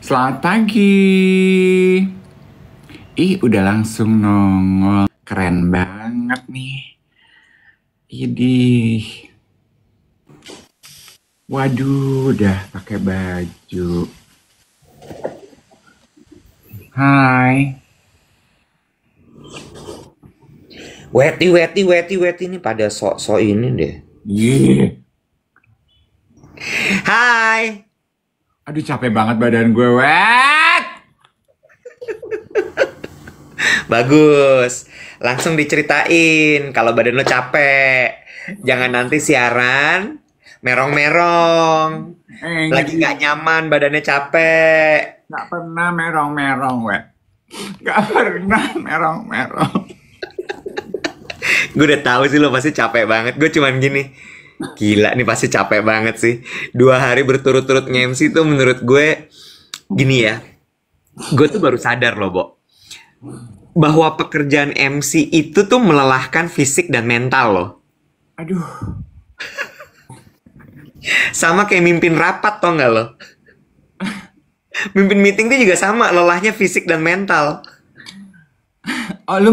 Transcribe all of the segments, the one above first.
Selamat pagi. Ih, udah langsung nongol. Keren banget nih. Idih. Waduh, udah pakai baju. Hai. Weti ini pada sok-sok ini deh. Ih, Hai, aduh capek banget badan gue, wet. bagus. Langsung diceritain kalau badan lo capek. Jangan nanti siaran merong-merong. Lagi Gitu. nggak nyaman, badannya capek. Gak pernah merong-merong, wet. Gak pernah merong-merong. Gue udah tahu sih lo pasti capek banget. Gue cuman gini. Gila nih pasti capek banget sih. 2 hari berturut-turut nge-MC tuh menurut gue gini ya. Gue tuh baru sadar loh, Bo. Bahwa pekerjaan MC itu tuh melelahkan fisik dan mental loh. Aduh, Sama kayak mimpin rapat tau nggak lo? Mimpin meeting tuh juga sama, lelahnya fisik dan mental. oh lu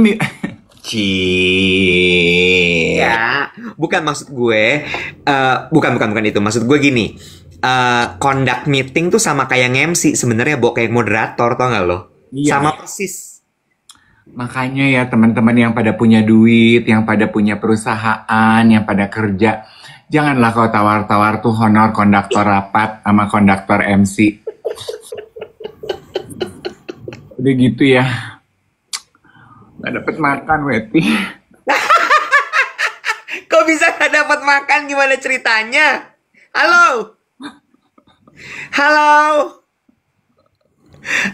Ya, bukan maksud gue, bukan itu. Maksud gue gini, conduct meeting tuh sama kayak MC sebenarnya, Bo, kayak moderator tau nggak lo? Iya. Sama persis. Makanya ya teman-teman yang pada punya duit, yang pada punya perusahaan, yang pada kerja, janganlah kau tawar-tawar tuh honor konduktor rapat sama konduktor MC. Udah gitu ya, nggak dapet makan, Weti. Kok bisa nggak dapat makan? Gimana ceritanya? Halo, halo,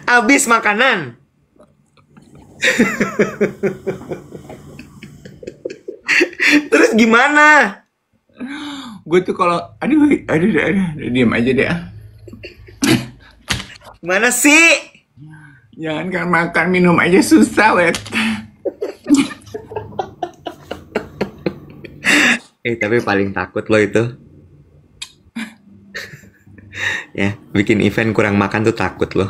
habis makanan. Terus gimana? Gue tuh kalau, aduh, diam aja deh. Gimana sih? Jangan kan makan, minum aja susah, Wet. Tapi paling takut lo itu. Ya, bikin event kurang makan tuh takut lo.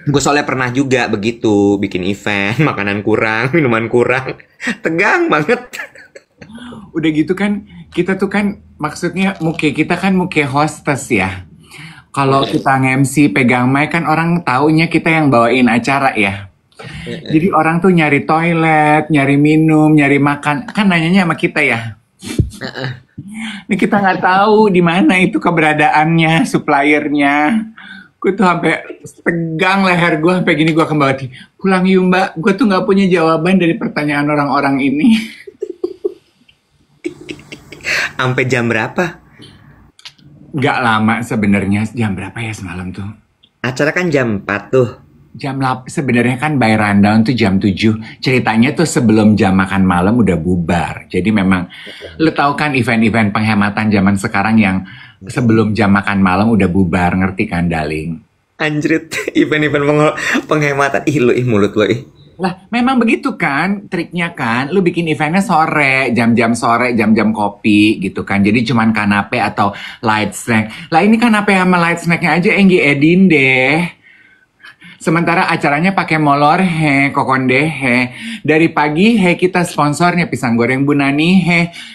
Gue soalnya pernah juga begitu, bikin event, makanan kurang, minuman kurang. Tegang banget. Udah gitu kan, kita tuh kan, maksudnya kita kan muke hostess ya. Kalau kita nge-MC pegang mic kan orang taunya kita yang bawain acara ya. Jadi orang tuh nyari toilet, nyari minum, nyari makan, kan nanyanya sama kita ya. Ini kita nggak tahu di mana itu keberadaannya, suppliernya. Gue tuh sampai tegang leher gue sampai gini, gue kembali pulang yuk mbak. Gue tuh nggak punya jawaban dari pertanyaan orang-orang ini. Sampai jam berapa? Nggak lama sebenarnya, jam berapa ya semalam tuh? Acara kan jam 4 tuh. Jam 8, sebenarnya kan by rundown tuh jam 7. Ceritanya tuh sebelum jam makan malam udah bubar. Jadi memang, lo tau kan event-event penghematan zaman sekarang yang sebelum jam makan malam udah bubar, ngerti kan, darling? Anjrit, event-event penghematan. Mulut lo, Lah, memang begitu kan, triknya kan, lu bikin eventnya sore, jam-jam sore, jam-jam kopi gitu kan. Jadi cuman kanape atau light snack. Lah ini kanape sama light snacknya aja Enggi Edin deh. Sementara acaranya pakai molor kokonde Dari pagi kita sponsornya pisang goreng Bu Nani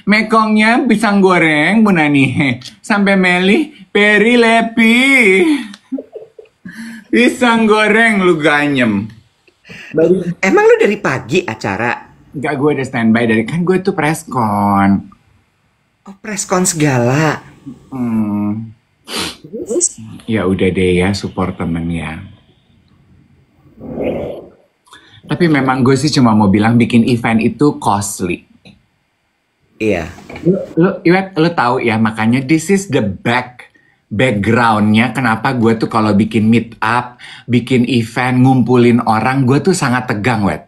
Mekongnya pisang goreng Bu Nani Sampai Meli Peri Lepi. Pisang goreng lu ganyem. Emang lu dari pagi acara? Enggak, gue udah standby dari kan gue tuh preskon. Oh, preskon segala. Ya udah deh ya, support temen ya. Tapi memang gue sih cuma mau bilang bikin event itu costly. Iya. Lu tahu ya, makanya this is the backgroundnya kenapa gue tuh kalau bikin meet up, bikin event, ngumpulin orang, gue tuh sangat tegang, Wet.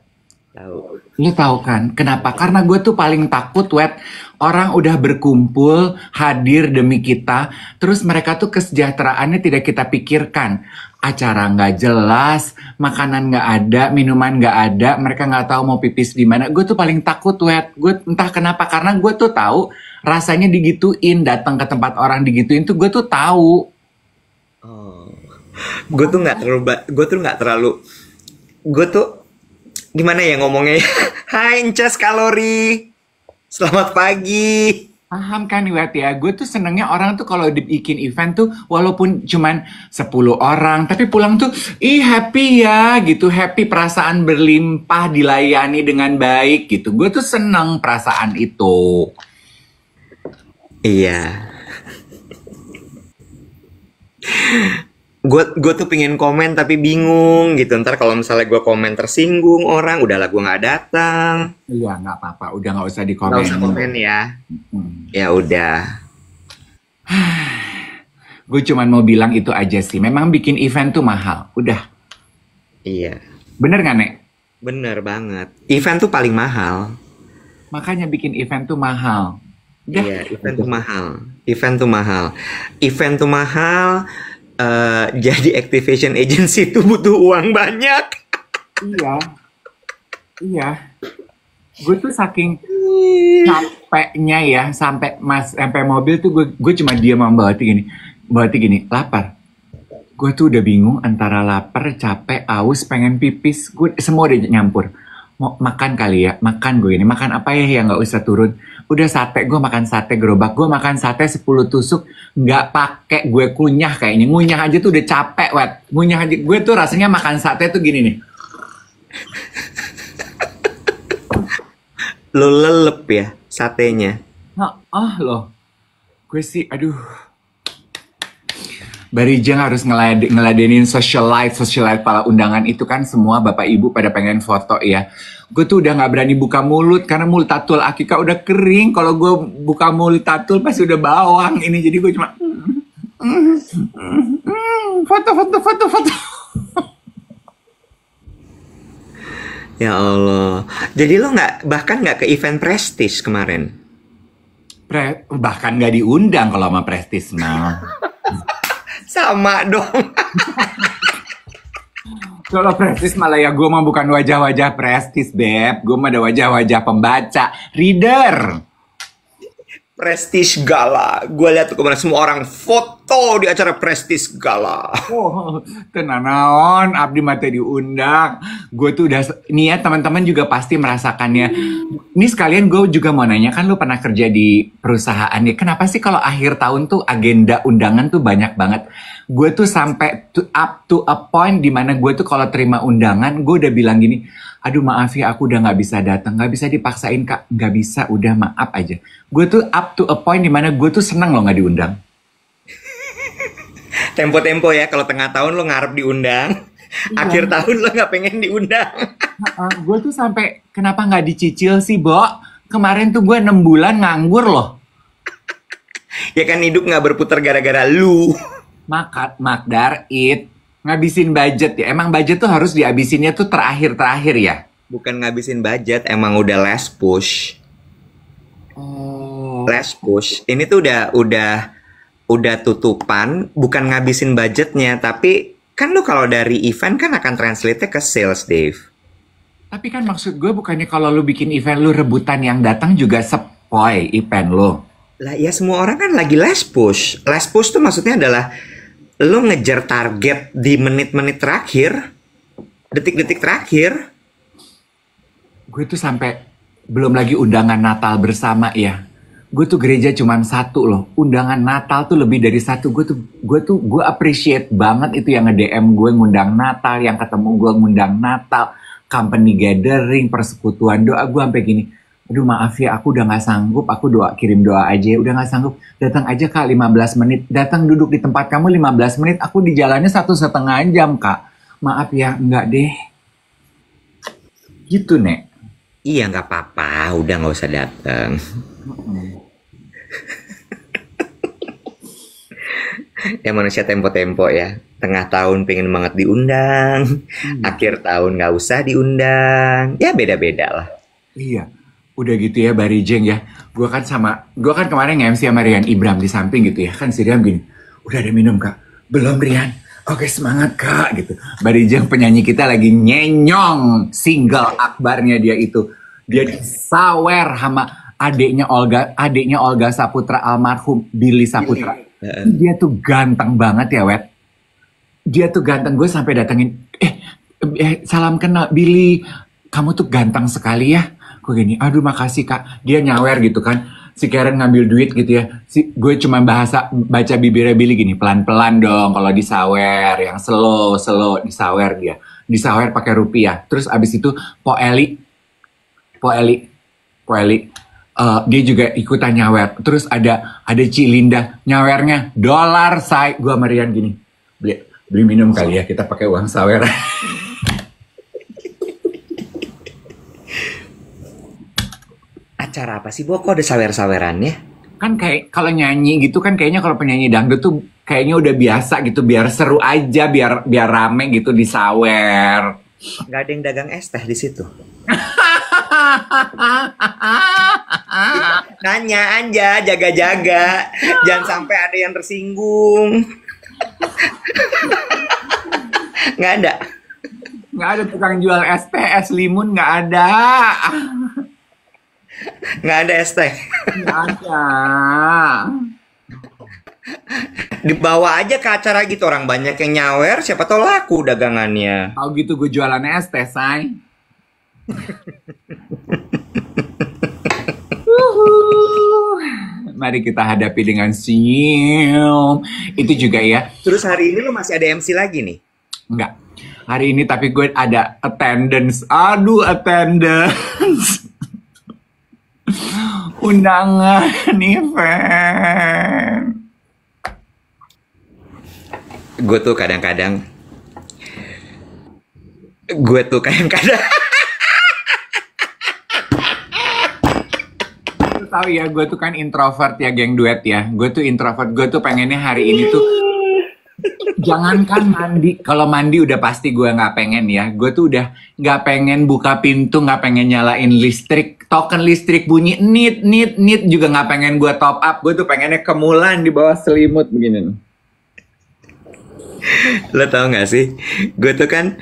Tahu. Lu tahu kan kenapa? Karena gue tuh paling takut, Wet. Orang udah berkumpul, hadir demi kita, terus mereka tuh kesejahteraannya tidak kita pikirkan. Acara nggak jelas, makanan nggak ada, minuman nggak ada, mereka nggak tahu mau pipis di mana. Gue tuh paling takut, Wet. Gue entah kenapa, karena gue tuh tahu rasanya digituin, datang ke tempat orang digituin tuh gue tuh tahu. Oh. Gue tuh nggak terlalu, gue tuh gimana ya ngomongnya? Hai Incas Kalori, selamat pagi. Paham kan Wet ya, gue tuh senengnya orang tuh kalau dibikin event tuh walaupun cuman 10 orang, tapi pulang tuh, ih happy ya gitu, happy perasaan berlimpah dilayani dengan baik gitu. Gue tuh seneng perasaan itu. Iya, gue tuh pengen komen tapi bingung gitu. Ntar kalau misalnya gue komen tersinggung orang, udahlah gue nggak datang. Iya nggak apa-apa, udah nggak usah Nggak usah dikomenin. komen ya. Hmm. Ya udah. Gue cuman mau bilang itu aja sih, memang bikin event tuh mahal, udah. Iya, Bener nggak Nek? bener banget. Event tuh paling mahal. Makanya bikin event tuh mahal. Udah. Iya, event tuh mahal. Event tuh mahal. Event tuh mahal. Jadi activation agency itu butuh uang banyak. Iya, iya. Gue tuh saking capeknya ya sampai mobil tuh gue cuma diam sama Mbak Ati gini, lapar. Gue tuh udah bingung antara lapar, capek, aus, pengen pipis. Gue semua udah nyampur. Mau makan kali ya, makan gue ini. Makan apa ya yang nggak usah turun. Udah sate, gue makan sate gerobak. Gue makan sate 10 tusuk. Nggak pakai gue kunyah kayaknya. Ngunyah aja tuh udah capek, Wet. Ngunyah aja. Gue tuh rasanya makan sate tuh gini nih. Lo lelep ya satenya. Loh. Gue sih, aduh. Barijeng harus ngeladenin socialite para undangan itu kan semua bapak ibu pada pengen foto ya. Gue tuh udah nggak berani buka mulut karena mulut tatul Akika udah kering. Kalau gue buka mulut tatul pasti udah bawang ini. Jadi gue cuma foto. Ya Allah. Jadi lo bahkan nggak ke event Prestige kemarin? Bahkan nggak diundang kalau sama Prestige mah. Sama dong. Kalau Prestige malah ya gue mah bukan wajah-wajah Prestige, Beb. Gue mah ada wajah-wajah pembaca, reader. Prestige Gala. Gue lihat tuh kemarin semua orang foto di acara Prestige Gala. Oh, tenan naon, abdi mate diundang. Gue tuh udah, nih ya teman-teman juga pasti merasakannya. Ini sekalian gue juga mau nanya, kan lu pernah kerja di perusahaan ya. Kenapa sih kalau akhir tahun tuh agenda undangan tuh banyak banget? Gue tuh sampai up to a point dimana gue tuh kalau terima undangan, gue udah bilang gini, aduh maaf ya aku udah nggak bisa datang, nggak bisa dipaksain kak, nggak bisa, udah maaf aja. Gue tuh up to a point dimana gue tuh senang loh nggak diundang. Tempo-tempo ya, kalau tengah tahun lo ngarep diundang, akhir tahun lo nggak pengen diundang. Gue tuh sampai kenapa nggak dicicil sih, Bo? Kemarin tuh gue 6 bulan nganggur loh. Ya kan hidup nggak berputar gara-gara lu. Makdar, ngabisin budget ya. Emang budget tuh harus dihabisinnya tuh terakhir-terakhir ya? Bukan ngabisin budget, emang udah last push. Oh. Last push. Ini tuh udah tutupan, bukan ngabisin budgetnya, tapi kan lu kalau dari event kan akan translate ke sales, Dave. Tapi kan maksud gue bukannya kalau lu bikin event lu rebutan yang datang juga sepoi event lu. Lah ya semua orang kan lagi last push. Last push tuh maksudnya adalah lu ngejar target di menit-menit terakhir, detik-detik terakhir. Gue tuh sampai belum lagi undangan Natal bersama ya. Gue tuh gereja cuma 1 loh. Undangan Natal tuh lebih dari 1. Gue appreciate banget itu yang nge-DM gue ngundang Natal, yang ketemu gue ngundang Natal, company gathering, persekutuan doa. Gue sampai gini, aduh maaf ya aku udah gak sanggup, aku kirim doa aja, udah gak sanggup. Datang aja kak 15 menit, datang duduk di tempat kamu 15 menit, aku di jalannya 1,5 jam kak. Maaf ya, enggak deh. Gitu Nek. Iya nggak apa-apa, udah nggak usah datang. Ya manusia tempo-tempo ya. Tengah tahun pengen banget diundang, akhir tahun nggak usah diundang. Ya beda-beda lah. Iya, udah gitu ya Barijeng ya. Gue kan kemarin nge-MC sama Rian Ibram di samping gitu ya. Kan si Rian gini, udah ada minum kak? Belum Rian. Oke semangat kak gitu. Barijeng penyanyi kita lagi nyenyong single akbarnya dia itu. Dia disawer sama adiknya Olga Saputra, almarhum Billy Saputra. Dia tuh ganteng banget ya, Wet. Dia tuh ganteng, gue sampai datengin, salam kenal Billy, kamu tuh ganteng sekali ya. Gue gini, aduh makasih kak. Dia nyawer gitu kan. Si Karen ngambil duit gitu ya. Gue cuma baca bibirnya Billy gini, pelan-pelan dong kalau disawer, yang slow disawer dia. Disawer pakai rupiah. Terus abis itu Po Eli, dia juga ikutan nyawer. Terus ada Ci Linda nyawernya dolar, say. Gue sama Rian gini, beli minum kali ya, kita pakai uang sawer. Acara apa sih, Bo? Kok ada sawer-sawerannya? Kan kayak kalau nyanyi gitu kan, kayaknya kalau penyanyi dangdut tuh kayaknya udah biasa gitu, biar seru aja, biar rame gitu disawer. Nggak ada yang dagang es teh di situ. Nanya aja, jaga-jaga. Jangan sampai ada yang tersinggung. Nggak ada. Nggak ada tukang jual es teh, es limun nggak ada. Nggak ada es teh. Nggak ada. Dibawa aja ke acara gitu, orang banyak yang nyawer, siapa tahu laku dagangannya. Tahu gitu gue jualan es teh, say. Mari kita hadapi dengan senyum. Itu juga ya. Terus hari ini lu masih ada MC lagi nih? Enggak. Hari ini tapi gue ada attendance. Aduh, attendance. Undangan event. Gue tuh kadang-kadang tahu ya, gue tuh kan introvert ya, geng duet ya. Gue tuh introvert. Gue tuh pengennya hari ini tuh jangankan mandi. Kalau mandi udah pasti gue nggak pengen ya. Gue tuh udah nggak pengen buka pintu, nggak pengen nyalain listrik. Token listrik bunyi nit juga nggak pengen gue top up. Gue tuh pengennya kemulan di bawah selimut begini. Lo tau gak sih? Gue tuh kan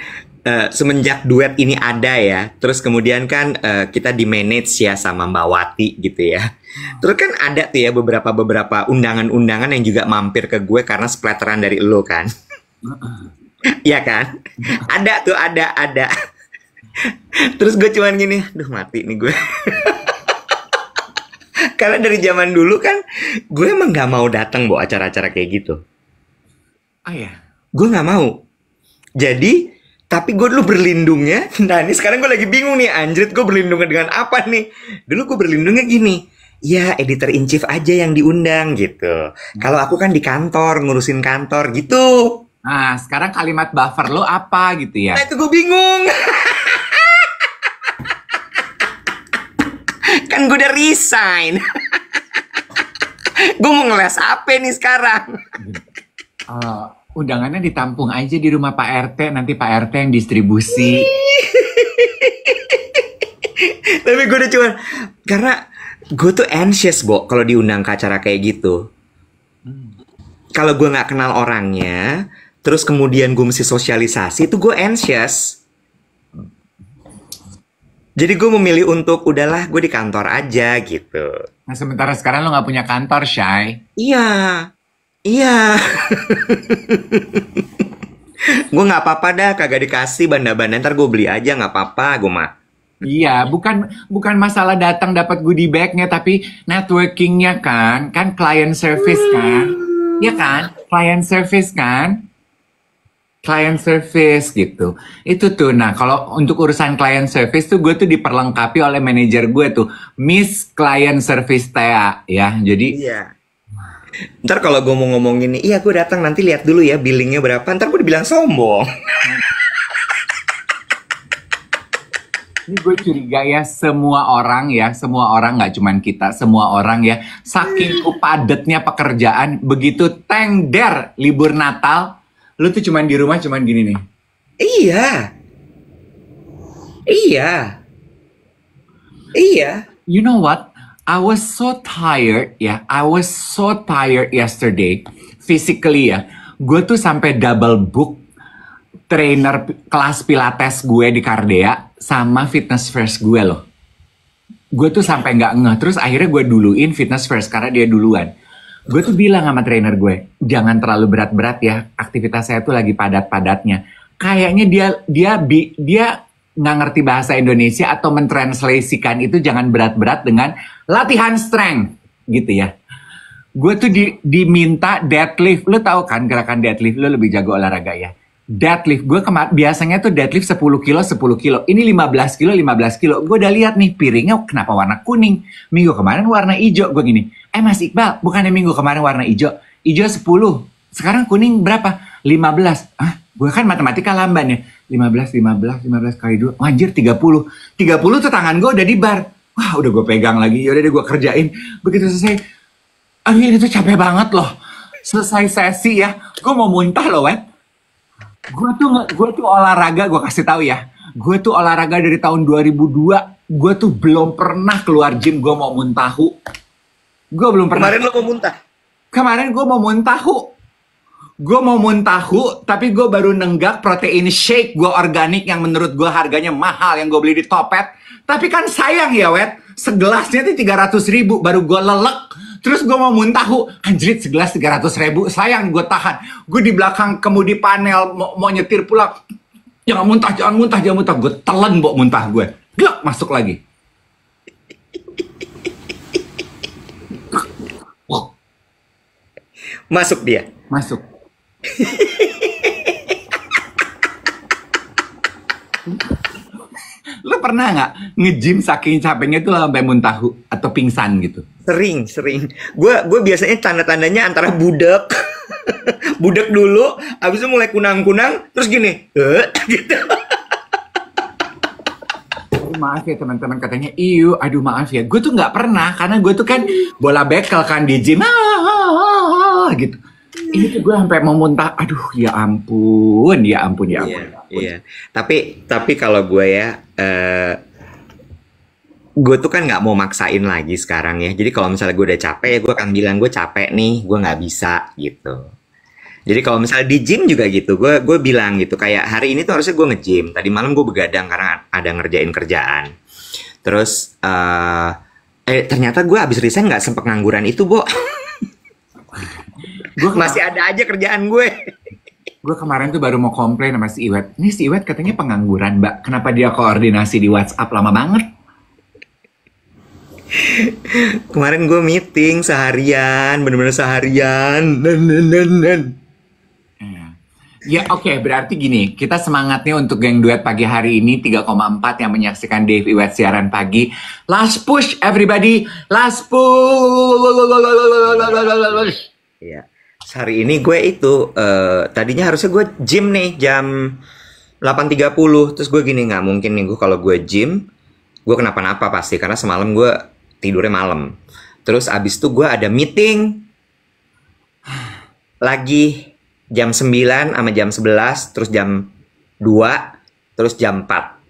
semenjak duet ini ada ya, terus kemudian kan kita di manage ya sama Mbak Wati gitu ya. Terus kan ada tuh ya beberapa undangan-undangan yang juga mampir ke gue karena splatteran dari lo kan. Iya kan? Ada tuh, ada. Terus gue cuman gini, aduh mati nih gue. Karena dari zaman dulu kan gue emang gak mau datang bawa acara-acara kayak gitu. Ah ya? Gue gak mau. Jadi, tapi gue dulu berlindungnya. Nah ini sekarang gue lagi bingung nih, anjrit gue berlindungnya dengan apa nih. Dulu gue berlindungnya gini, ya editor in chief aja yang diundang gitu. Kalau aku kan di kantor, ngurusin kantor gitu. Nah sekarang kalimat buffer lo apa gitu ya? Nah itu gue bingung. Kan gue udah resign. Gue mau ngeles apa nih sekarang? Undangannya ditampung aja di rumah Pak RT, nanti Pak RT yang distribusi. Tapi gue udah cuman, karena gue tuh anxious, Bo, kalau diundang ke acara kayak gitu. Kalau gue nggak kenal orangnya, terus kemudian gue mesti sosialisasi, itu gue anxious. Jadi gue memilih untuk, udahlah gue di kantor aja gitu. Nah sementara sekarang lo nggak punya kantor, Shay. Iya. Gue nggak apa-apa dah, kagak dikasih banda-banda, ntar gue beli aja nggak apa-apa, gue mah. Iya, bukan masalah datang dapat goodie bagnya, tapi networkingnya kan client service kan, ya kan, client service gitu. Itu tuh, nah kalau untuk urusan client service tuh gue tuh diperlengkapi oleh manajer gue tuh, Miss Client Service Thea, ya, jadi. Iya. Ntar kalau gue mau ngomong gini, iya gue datang nanti lihat dulu ya billingnya berapa, ntar gue dibilang sombong. Ini gue curiga ya, semua orang nggak cuman kita, semua orang ya, saking padatnya pekerjaan, begitu tengder libur Natal, lu tuh cuman di rumah cuman gini nih. Iya. You know what? I was so tired yesterday, physically ya. Gue tuh sampai double book trainer kelas pilates gue di Cardea sama fitness first gue loh. Gue tuh sampai nggak ngeh. Terus akhirnya gue duluin fitness first karena dia duluan. Gue tuh bilang sama trainer gue, jangan terlalu berat-berat ya. Aktivitas saya tuh lagi padat-padatnya. Kayaknya dia nggak ngerti bahasa Indonesia atau mentranslasikan itu jangan berat-berat dengan latihan strength gitu ya. Gue tuh diminta deadlift. Lo tau kan gerakan deadlift, lo lebih jago olahraga ya. Deadlift, gue biasanya tuh deadlift 10 kilo, 10 kilo. Ini 15 kilo, 15 kilo. Gue udah lihat nih piringnya kenapa warna kuning. Minggu kemarin warna hijau. Gue gini, Mas Iqbal, bukannya minggu kemarin warna hijau. Hijau 10, sekarang kuning berapa? 15. Gue kan matematika lamban ya. 15 kali 2. Anjir 30. 30 tuh tangan gue udah di bar. Wah udah gue pegang lagi. Yaudah deh gue kerjain. Begitu selesai. Ini tuh capek banget loh. Selesai sesi ya. Gue mau muntah loh, Wet. Gue tuh olahraga, gue kasih tahu ya. Gue tuh olahraga dari tahun 2002. Gue tuh belum pernah keluar gym. Gue mau muntahu. Gue belum pernah. Kemarin lo mau muntah? Kemarin gue mau muntahu. Gue mau muntahu, tapi gue baru nenggak protein shake gue organik yang menurut gue harganya mahal yang gue beli di Topet. Tapi kan sayang ya, Wet. Segelasnya tuh 300.000, baru gue lelek. Terus gue mau muntahu, anjrit segelas 300.000, sayang gue tahan. Gue di belakang kemudi panel mau nyetir pulang. Jangan muntah, jangan muntah, jangan muntah. Gue telan bawa muntah gue. Glok, masuk lagi. Masuk dia. Masuk. Lo pernah nggak nge-gym saking capeknya tuh sampai muntahu atau pingsan gitu? Sering. Gue biasanya tanda-tandanya antara budak, budak dulu, abis itu mulai kunang-kunang, terus gini, gitu. Maaf ya teman-teman katanya, aduh maaf ya. Gue tuh nggak pernah karena gue tuh kan bola bekel kan di gym, gitu. Ini tuh gue sampai mau muntah. Aduh, ya ampun. Iya. Tapi kalau gue ya, gue tuh kan nggak mau maksain lagi sekarang ya. Jadi kalau misalnya gue udah capek, ya gue akan bilang gue capek nih, gue nggak bisa gitu. Jadi kalau misalnya di gym juga gitu, gue bilang gitu kayak hari ini tuh harusnya gue nge-gym. Tadi malam gue begadang karena ada ngerjain kerjaan. Terus ternyata gue abis resign nggak sempet ngangguran itu, Bo. Masih ada aja kerjaan gue. Gue kemarin tuh baru mau komplain sama si Iwet. Ini si Iwet katanya pengangguran, Mbak. Kenapa dia koordinasi di WhatsApp lama banget? Kemarin gue meeting seharian, bener-bener seharian. Ya oke, berarti gini. Kita semangatnya untuk geng duet pagi hari ini 3,4 yang menyaksikan Dave Iwet siaran pagi. Last push everybody. Last push. Iya. Hari ini gue itu tadinya harusnya gue gym nih jam 8.30. Terus gue gini, nggak mungkin nih gue kalau gue gym gue kenapa-napa pasti karena semalam gue tidurnya malam. Terus abis itu gue ada meeting lagi jam 9 sama jam 11, terus jam 2, terus jam 4.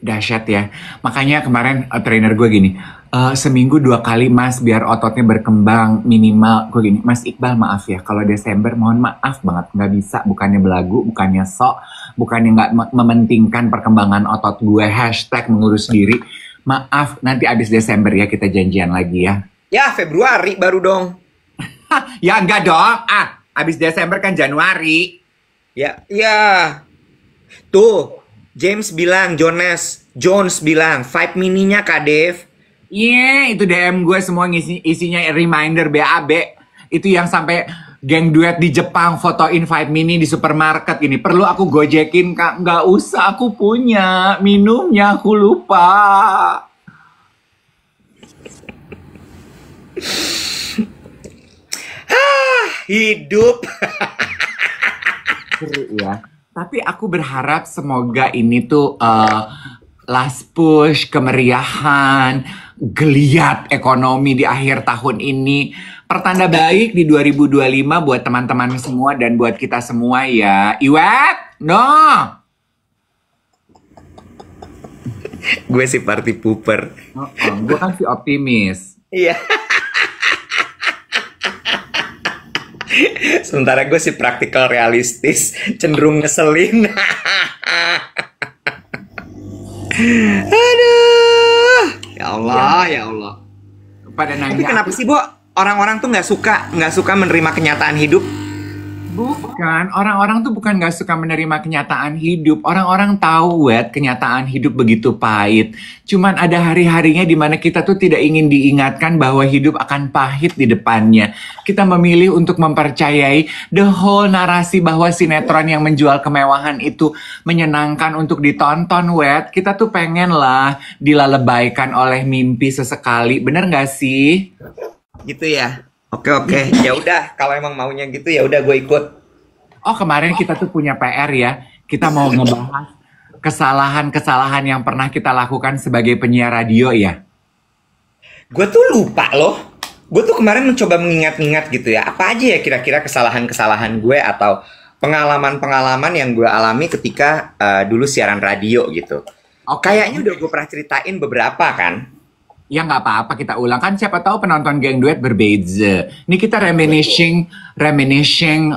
Dahsyat ya. Makanya kemarin trainer gue gini, seminggu 2 kali Mas biar ototnya berkembang minimal. Gue gini, Mas Iqbal maaf ya, kalau Desember mohon maaf banget nggak bisa. Bukannya belagu, bukannya sok, bukannya nggak mementingkan perkembangan otot gue. # mengurus diri. Maaf, nanti abis Desember ya kita janjian lagi ya. Ya Februari baru dong. Ya enggak dong. Abis Desember kan Januari. Ya. Tuh, James bilang, Jones bilang, 5 mininya Kak Dev. Iya, itu DM gue semua isinya reminder BAB. Itu yang sampai geng duet di Jepang fotoin 5 mini di supermarket ini. Perlu aku gojekin, Kak? Nggak usah, aku punya. Minumnya aku lupa. Hidup. Seru ya. Tapi aku berharap semoga ini tuh last push, kemeriahan, geliat ekonomi di akhir tahun ini. Pertanda baik di 2025 buat teman-teman semua dan buat kita semua ya. Iwet, no. Gue si party pooper. Gue kan si optimis. Iya. Sementara gue si praktikal realistis, cenderung ngeselin. Aduh, ya Allah, ya Allah. Pada Tapi nanya, kenapa sih, Bo? Orang-orang tuh nggak suka menerima kenyataan hidup. bukan, orang-orang tuh bukan nggak suka menerima kenyataan hidup. Orang-orang tahu, kenyataan hidup begitu pahit. Cuman ada hari-harinya di mana kita tuh tidak ingin diingatkan bahwa hidup akan pahit di depannya. Kita memilih untuk mempercayai the whole narasi bahwa sinetron yang menjual kemewahan itu menyenangkan untuk ditonton, Kita tuh pengen lah dilalebaikan oleh mimpi sesekali. Bener nggak sih? Gitu ya. Oke. Ya udah, kalau emang maunya gitu ya udah gue ikut. Oh, kemarin kita tuh punya PR ya. Kita mau ngebahas kesalahan-kesalahan yang pernah kita lakukan sebagai penyiar radio ya. Gue tuh lupa loh. Gue tuh kemarin mencoba mengingat-ingat gitu ya. Apa aja ya kira-kira kesalahan-kesalahan gue atau pengalaman-pengalaman yang gue alami ketika dulu siaran radio gitu. Oke. Kayaknya udah gue pernah ceritain beberapa kan. Ya nggak apa-apa kita ulang kan siapa tahu penonton Geng Duet berbeda. Ini kita reminiscing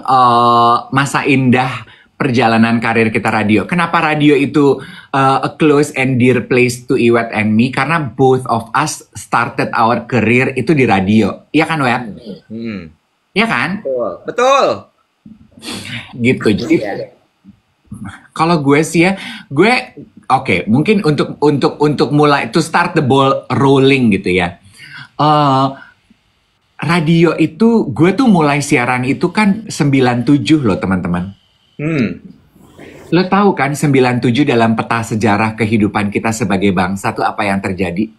masa indah perjalanan karir kita radio. Kenapa radio itu a close and dear place to Iwet and me? Karena both of us started our career itu di radio. Iya kan, Wet? Iya kan? Betul. Gitu. Jadi kalau gue sih ya, Oke, mungkin untuk mulai to start the ball rolling gitu ya. Radio itu gue tuh mulai siaran itu kan 97 loh teman-teman. Lo tahu kan 97 dalam peta sejarah kehidupan kita sebagai bangsa tuh apa yang terjadi?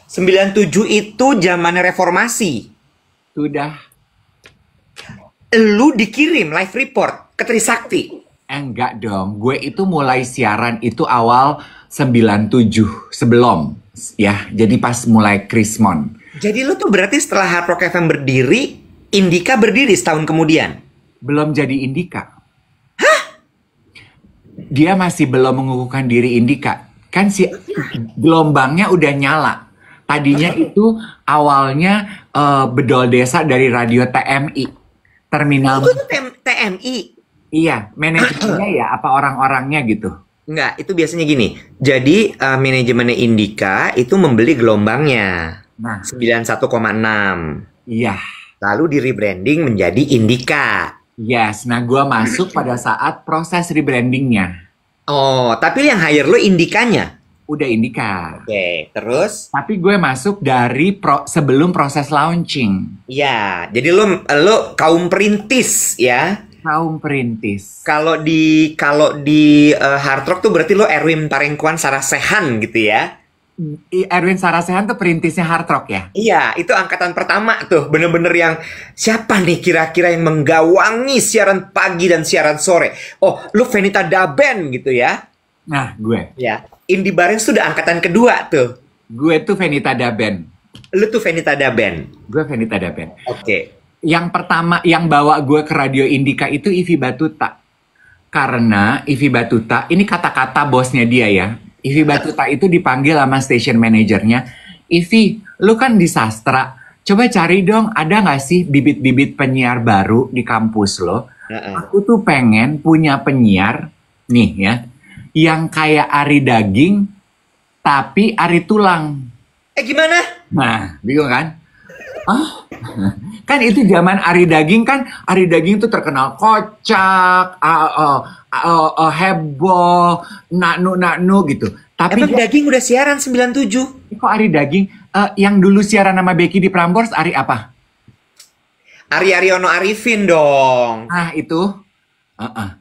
97 itu zaman reformasi. Sudah. Lu dikirim live report ke Trisakti. Enggak dong, gue itu mulai siaran itu awal 97 sebelum ya, jadi pas mulai Krismon. Jadi lu tuh berarti setelah Hard Rock FM berdiri, Indika berdiri setahun kemudian? Belum jadi Indika. Hah? Dia masih belum mengukuhkan diri Indika. Kan si gelombangnya udah nyala. Tadinya itu awalnya bedol desa dari radio TMI. Terminal. Itu TMI? Iya, manajemennya ya apa orang-orangnya gitu? Enggak, itu biasanya gini. Jadi manajemennya Indika itu membeli gelombangnya. Nah, 91,6. Iya. Lalu di rebranding menjadi Indika. Yes, nah gue masuk pada saat proses rebrandingnya. Oh, tapi yang hire lo Indikanya? Udah Indika. Oke, terus? Tapi gue masuk dari sebelum proses launching. Iya, jadi lo kaum perintis ya? Kaum perintis. Kalau di Hard Rock tuh berarti lo Erwin Parengkuan Sarasehan gitu ya? Erwin Sarasehan tuh perintisnya Hard Rock ya? Iya, itu angkatan pertama tuh. Bener-bener yang siapa nih kira-kira yang menggawangi siaran pagi dan siaran sore? Oh, lo Venita Daben gitu ya? Nah, gue. Ya, Indi Barens tuh udah angkatan kedua tuh. Gue tuh Venita Daben. Lo tuh Venita Daben? Gue Venita Daben. Oke. Yang pertama yang bawa gue ke Radio Indika itu Ivi Batuta. Karena Ivi Batuta, ini kata-kata bosnya dia ya. Ivi Batuta itu dipanggil sama station manajernya. Ivi, lu kan di sastra. Coba cari dong, ada gak sih bibit-bibit penyiar baru di kampus lo? Aku tuh pengen punya penyiar, nih ya, yang kayak Ari Daging, tapi Ari Tulang. Gimana? Nah, bingung kan? Kan itu zaman Ari Daging kan, Ari Daging tuh terkenal kocak, heboh, naknu gitu. Tapi Emang Daging udah siaran 97? Kok Ari Daging? Yang dulu siaran sama Becky di Prambors, Ari apa? Ari Aryono Arifin dong. Ah, itu.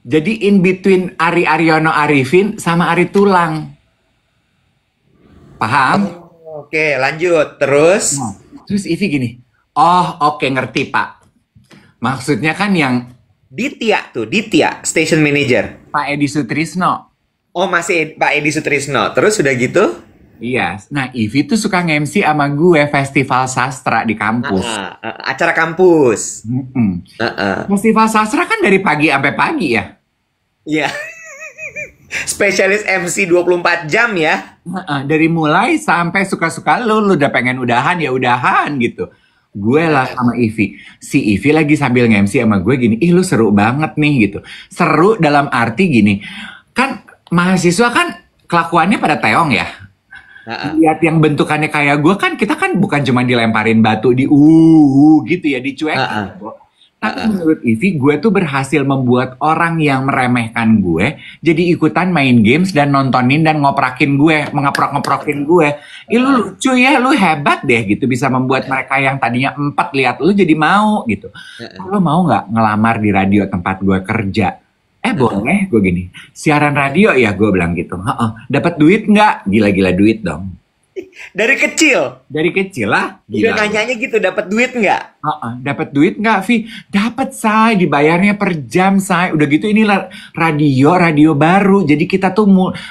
Jadi in between Ari Aryono Arifin sama Ari Tulang. Paham? Oke, lanjut. Terus? Nah, terus Ivi gini. Oh, oke, ngerti, Pak. Maksudnya kan yang Ditya, station manager. Pak Edi Sutrisno. Oh, masih Pak Edi Sutrisno. Terus udah gitu? Iya. Nah, Ivi tuh suka nge-MC sama gue festival sastra di kampus. Acara kampus. Festival sastra kan dari pagi sampai pagi ya? Iya. Spesialis MC 24 jam ya? Dari mulai sampai suka-suka lu udah pengen udahan ya udahan gitu. Gue lah sama Ivi. Si Ivi lagi sambil nge-MC sama gue gini, ih lu seru banget nih gitu. Seru dalam arti gini, kan mahasiswa kan kelakuannya pada teong ya. Heeh. Lihat yang bentukannya kayak gue kan, kita kan bukan cuma dilemparin batu di gitu ya, dicuekin. Heeh. Tapi menurut Ivi, gue tuh berhasil membuat orang yang meremehkan gue jadi ikutan main games dan nontonin dan ngoprakin gue, ngeprok-ngeprokin gue. Ih, lu lucu ya, lu hebat deh gitu, bisa membuat mereka yang tadinya 4 lihat lu jadi mau gitu. Lo mau nggak ngelamar di radio tempat gue kerja? Boleh, gue gini. Siaran radio ya, gue bilang gitu. Dapat duit nggak? Gila-gila duit dong. Dari kecil Dari kecil lah. udah Gila. nanyanya gitu, dapat duit nggak? Dapat duit nggak, Vi? Dapat, say. Dibayarnya per jam, say. Udah gitu ini radio baru. Jadi kita tuh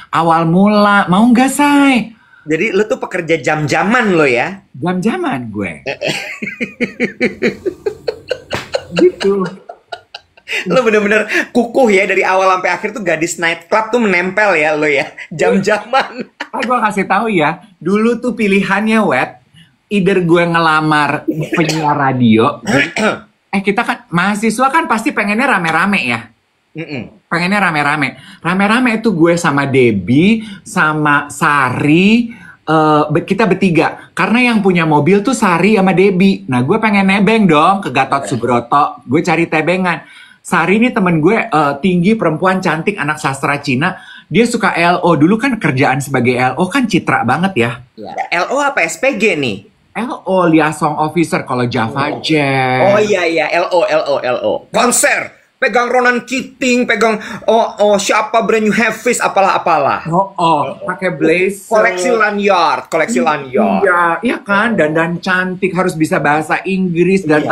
awal mula. Mau nggak, say? Jadi lu tuh pekerja jam-jaman lo ya? Jam-jaman gue. Gitu. Lo bener-bener kukuh ya, dari awal sampai akhir tuh gadis nightclub tuh menempel ya lo ya, jam-jaman. Gue kasih tahu ya. Dulu tuh pilihannya, Wet. Either gue ngelamar penyiar radio. Kita kan mahasiswa kan pasti pengennya rame-rame ya. Pengennya rame-rame. Rame-rame itu gue sama Debbie, sama Sari, kita bertiga. Karena yang punya mobil tuh Sari sama Debbie. Nah, gue pengen nebeng dong ke Gatot Subroto. Gue cari tebengan. Sari ini temen gue, tinggi, perempuan, cantik, anak sastra Cina. Dia suka LO. Dulu kan kerjaan sebagai LO kan citra banget ya. LO apa SPG nih? LO, liaison officer kalau Java Jazz. Oh iya, LO. Konser, pegang Ronan Keating, pegang siapa Brand New Heavies, apalah. Pakai blazer. Koleksi lanyard. Iya kan, dan cantik, harus bisa bahasa Inggris dan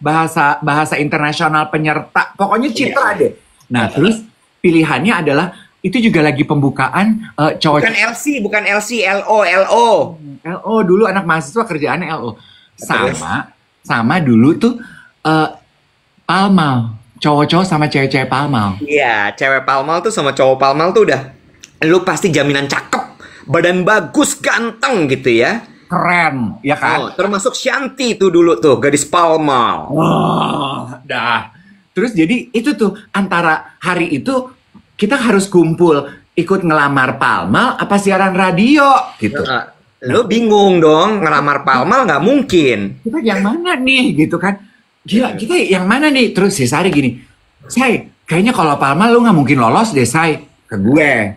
bahasa internasional penyerta. Pokoknya citra deh. Nah, terus pilihannya adalah itu juga lagi pembukaan cowok. Bukan LC, LO. LO dulu anak mahasiswa kerjaannya LO. Sama dulu tuh Palmal. Cowok-cowok sama cewek-cewek Palmal. Iya, cewek Palmal tuh sama cowok Palmal tuh udah, lu pasti jaminan cakep, badan bagus, ganteng gitu ya. Keren, ya kan? Termasuk Shanti tuh dulu tuh, gadis Palmal. Dah. Terus jadi itu tuh, antara hari itu kita harus kumpul ikut ngelamar Palmal apa siaran radio gitu. Lu bingung dong, ngelamar Palmal nggak mungkin. Kita yang mana nih gitu kan? Gila, kita yang mana nih? Terus si Sari gini, Say, kayaknya kalau Palmal lu nggak mungkin lolos deh, Say, ke gue.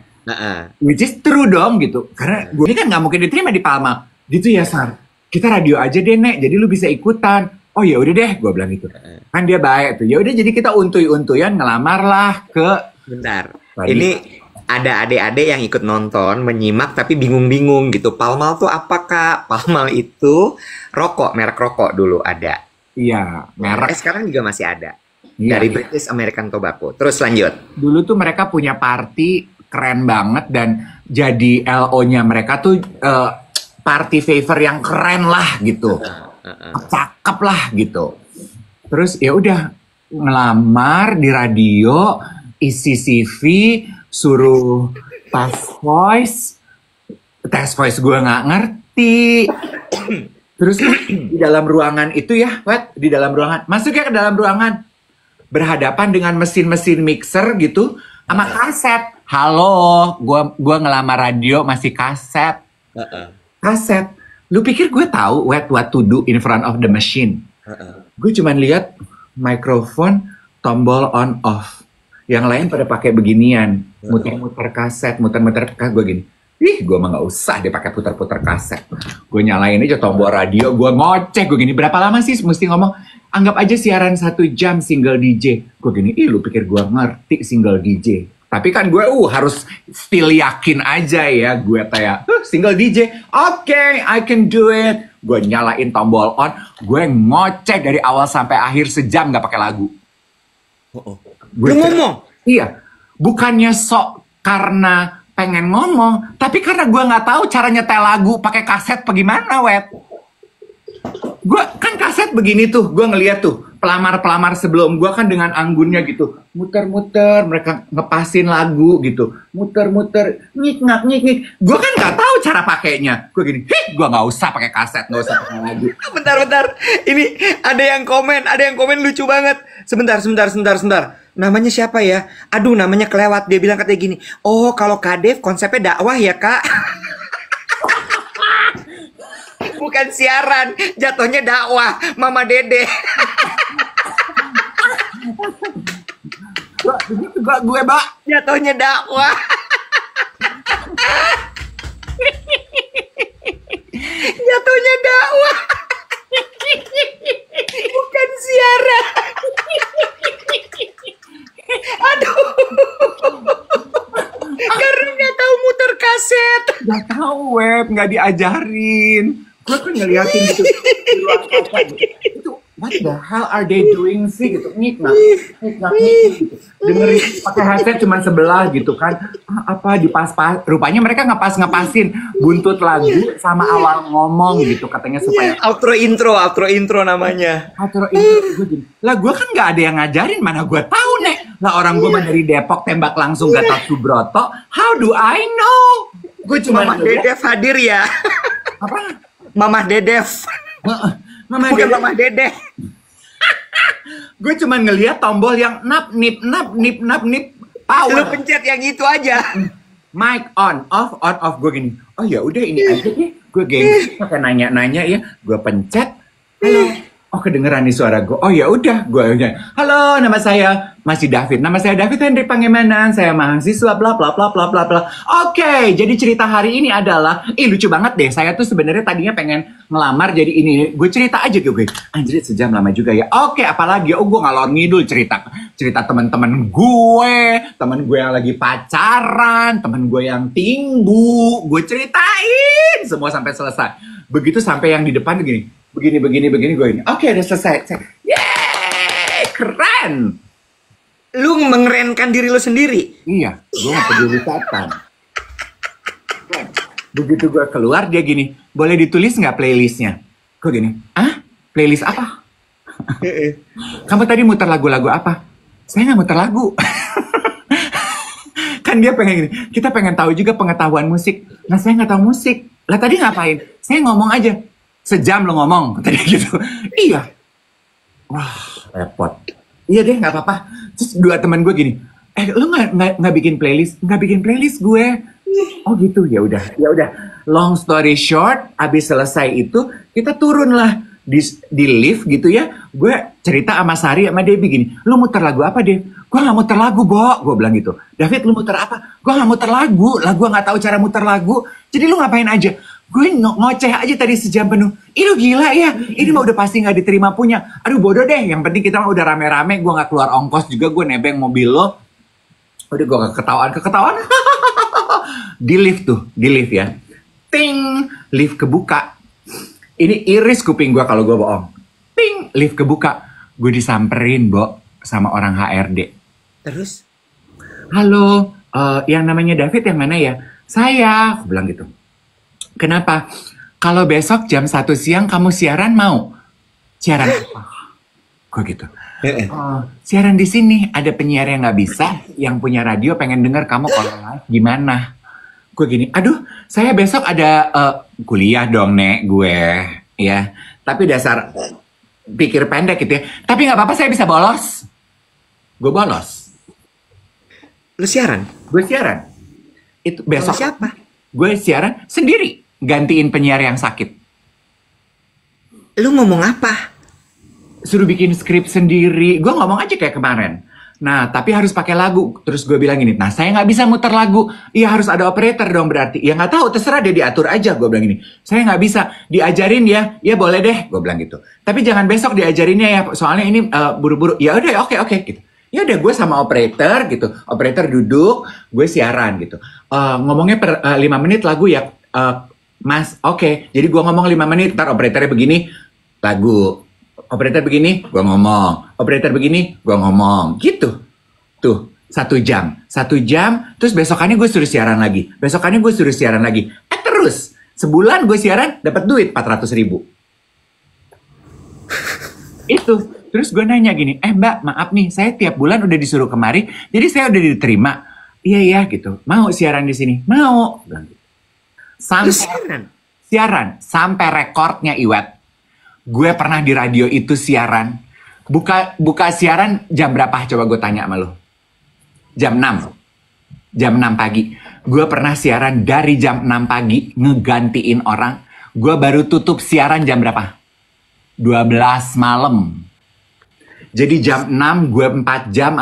Which is true dong gitu. Karena gue ini kan nggak mungkin diterima di Palmal. Gitu ya, Sar. Kita radio aja deh, Nek. Jadi lu bisa ikutan. Oh ya udah deh, gue bilang gitu. Kan dia baik tuh. Ya udah, jadi kita untuy-untuyan ngelamar lah ke. Bentar. Ini ada adik-adik yang ikut nonton, menyimak tapi bingung-bingung gitu. Palmal tuh apa, Kak? Palmal itu rokok, merek rokok dulu ada. Iya, merek. Sekarang juga masih ada. Iya, Dari British American Tobacco. Terus lanjut. Dulu tuh mereka punya party keren banget, dan jadi LO-nya mereka tuh party favor yang keren lah gitu. Cakep lah gitu. Terus ya udah ngelamar di radio, isi CV, suruh tes voice gue nggak ngerti. Terus di dalam ruangan itu ya, di dalam ruangan, masuk ya ke dalam ruangan, berhadapan dengan mesin-mesin mixer gitu, sama kaset. Halo, gua ngelamar radio masih kaset. Kaset. Lu pikir gue tahu what to do in front of the machine? Gue cuman lihat mikrofon, tombol on off. Yang lain pada pakai beginian, muter-muter kaset, gue gini. Gue mah nggak usah dia pakai putar-putar kaset. Gue nyalain aja tombol radio, gue ngoceh, gue gini, berapa lama sih mesti ngomong? Anggap aja siaran 1 jam single DJ. Gue gini, lu pikir gue ngerti single DJ? Tapi kan gue harus still yakin aja ya, gue kayak single DJ, okay, I can do it. Gue nyalain tombol on, gue ngoceh dari awal sampai akhir sejam nggak pakai lagu. Lu ngomong? Iya, bukannya sok karena pengen ngomong, tapi karena gue nggak tahu cara nyetel lagu pakai kaset bagaimana, Gue kan kaset begini tuh, gue ngeliat tuh pelamar-pelamar sebelum gue kan dengan anggunnya gitu, muter-muter, mereka ngepasin lagu gitu, muter-muter, nyik-ngak. Gue kan nggak tahu cara pakainya. Gue gini, gue nggak usah pakai kaset, nggak usah pakai lagu. Bentar. Ini ada yang komen lucu banget. Sebentar. namanya siapa ya? Aduh, namanya kelewat. Dia bilang katanya gini, oh kalau Kadev konsepnya dakwah ya kak. Bukan siaran, jatuhnya dakwah, Mama Dede. Begitu gue, Mbak. Jatuhnya dakwah. Jatuhnya dakwah. Bukan siaran. Aduh. Karena nggak tahu muter kaset. Gak tahu web, nggak diajarin. Gue kan ngeliatin gitu di luar kaca gitu. Itu what the hell are they doing sih gitu. Ngik gitu. Dengerin pakai headset cuma sebelah gitu kan. Apa dipas-pas. Rupanya mereka ngepasin buntut lagu sama awal ngomong gitu katanya supaya Outro intro namanya. outro intro gue gini. Lah gue kan nggak ada yang ngajarin, mana gue tahu nek. Lah orang gue mah dari Depok tembak langsung Gatot Subroto. How do I know? Gue cuma Mama Dedev hadir ya. apa? Mama Dedev. Mama Bukan Dede. Mama Dede. Gue cuma ngeliat tombol yang nap nip Lu power. pencet yang itu aja. Mic on off gue gini. Oh ya udah ini aja deh. Gue gengsi pakai nanya ya. Gue pencet. Halo. Oh kedengeran nih suara gue. Oh ya udah gue. Halo, nama saya masih David. Nama saya David Hendrik Pangemanan. Saya mahasiswa bla bla bla bla bla bla. Oke, jadi cerita hari ini adalah lucu banget deh. Saya tuh sebenarnya tadinya pengen ngelamar jadi ini. Gue cerita aja gue. Anjir sejam lama juga ya. Oke, apalagi gue ngalor ngidul cerita teman-teman gue yang lagi pacaran, teman gue yang tinggu. Gue ceritain semua sampai selesai. Begitu sampai yang di depan begini. Begini gue ini. Oke, udah selesai. Yeay, keren. Lu mengerenkan diri lu sendiri. Iya, gue gak peduli setan. Begitu gue keluar, dia gini, boleh ditulis nggak playlistnya? Gue gini, playlist apa? Kamu tadi muter lagu-lagu apa? Saya nggak muter lagu. Kan dia pengen gini, kita pengen tahu juga pengetahuan musik. Nah, saya nggak tahu musik. Lah tadi ngapain? Saya ngomong aja. Sejam lo ngomong, tadi gitu. Iya. Wah, repot. Iya deh, nggak apa-apa. Terus dua teman gue gini, lo nggak bikin playlist? Nggak bikin playlist gue. Oh gitu, ya udah. Long story short, abis selesai itu kita turun lah di lift gitu ya. Gue cerita sama Sari sama Debbie gini, lo muter lagu apa deh? Gue nggak muter lagu, Bo. Gue bilang gitu. David, lo muter apa? Gue nggak muter lagu. Lah gue nggak tahu cara muter lagu. Jadi lo ngapain aja? Gue ngoceh aja tadi sejam penuh. Ih lu gila ya, ini mah udah pasti gak diterima punya. Aduh bodoh deh, yang penting kita mah udah rame-rame. Gue gak keluar ongkos juga, gue nebeng mobil lo. Udah gue gak ketahuan. Di lift ya. Ting, lift kebuka. Ini iris kuping gue kalau gue bohong. Ting, lift kebuka. Gue disamperin, Bo, sama orang HRD. Terus? Halo, yang namanya David yang mana ya? Saya, aku bilang gitu. Kenapa? Kalau besok jam 1 siang kamu siaran mau? Siaran apa? Gue gitu. Siaran di sini ada penyiar yang nggak bisa, yang punya radio pengen denger kamu kalau live gimana? Gue gini, aduh, saya besok ada kuliah dong nek gue, ya. Tapi dasar pikir pendek gitu ya. Tapi nggak apa-apa, saya bisa bolos. Gue bolos. Lu siaran? Gue siaran. Itu besok. Sama siapa? Gue siaran sendiri, gantiin penyiar yang sakit. Lu ngomong apa? Suruh bikin skrip sendiri. Gue ngomong aja kayak kemarin. Nah, tapi harus pakai lagu. Terus gue bilang gini, nah saya nggak bisa muter lagu. Iya harus ada operator dong berarti. Ya nggak tahu, terserah dia diatur aja. Gue bilang gini, saya nggak bisa. Diajarin ya. Ya boleh deh, gue bilang gitu. Tapi jangan besok diajarinnya ya. Soalnya ini buru-buru. Ya udah, oke gitu. Ya udah gue sama operator gitu. Operator duduk, gue siaran gitu. Ngomongnya per 5 menit lagu ya. Mas, oke. Jadi gue ngomong 5 menit, ntar operatornya begini, lagu. Operator begini, gue ngomong. Operator begini, gue ngomong. Gitu. Tuh, 1 jam. 1 jam, terus besokannya gue suruh siaran lagi. Besokannya gue suruh siaran lagi. Terus, sebulan gue siaran, dapat duit 400.000. Itu. Terus gue nanya gini, Mbak, maaf nih, saya tiap bulan udah disuruh kemari, jadi saya udah diterima. Iya gitu. Mau siaran di sini? Mau. Sampai siaran sampai rekornya Iwet. Gue pernah di radio itu siaran buka siaran jam berapa? Coba gue tanya sama lo. Jam 6. Jam 6 pagi. Gue pernah siaran dari jam 6 pagi ngegantiin orang. Gue baru tutup siaran jam berapa? 12 malam. Jadi jam 6 gue 4 jam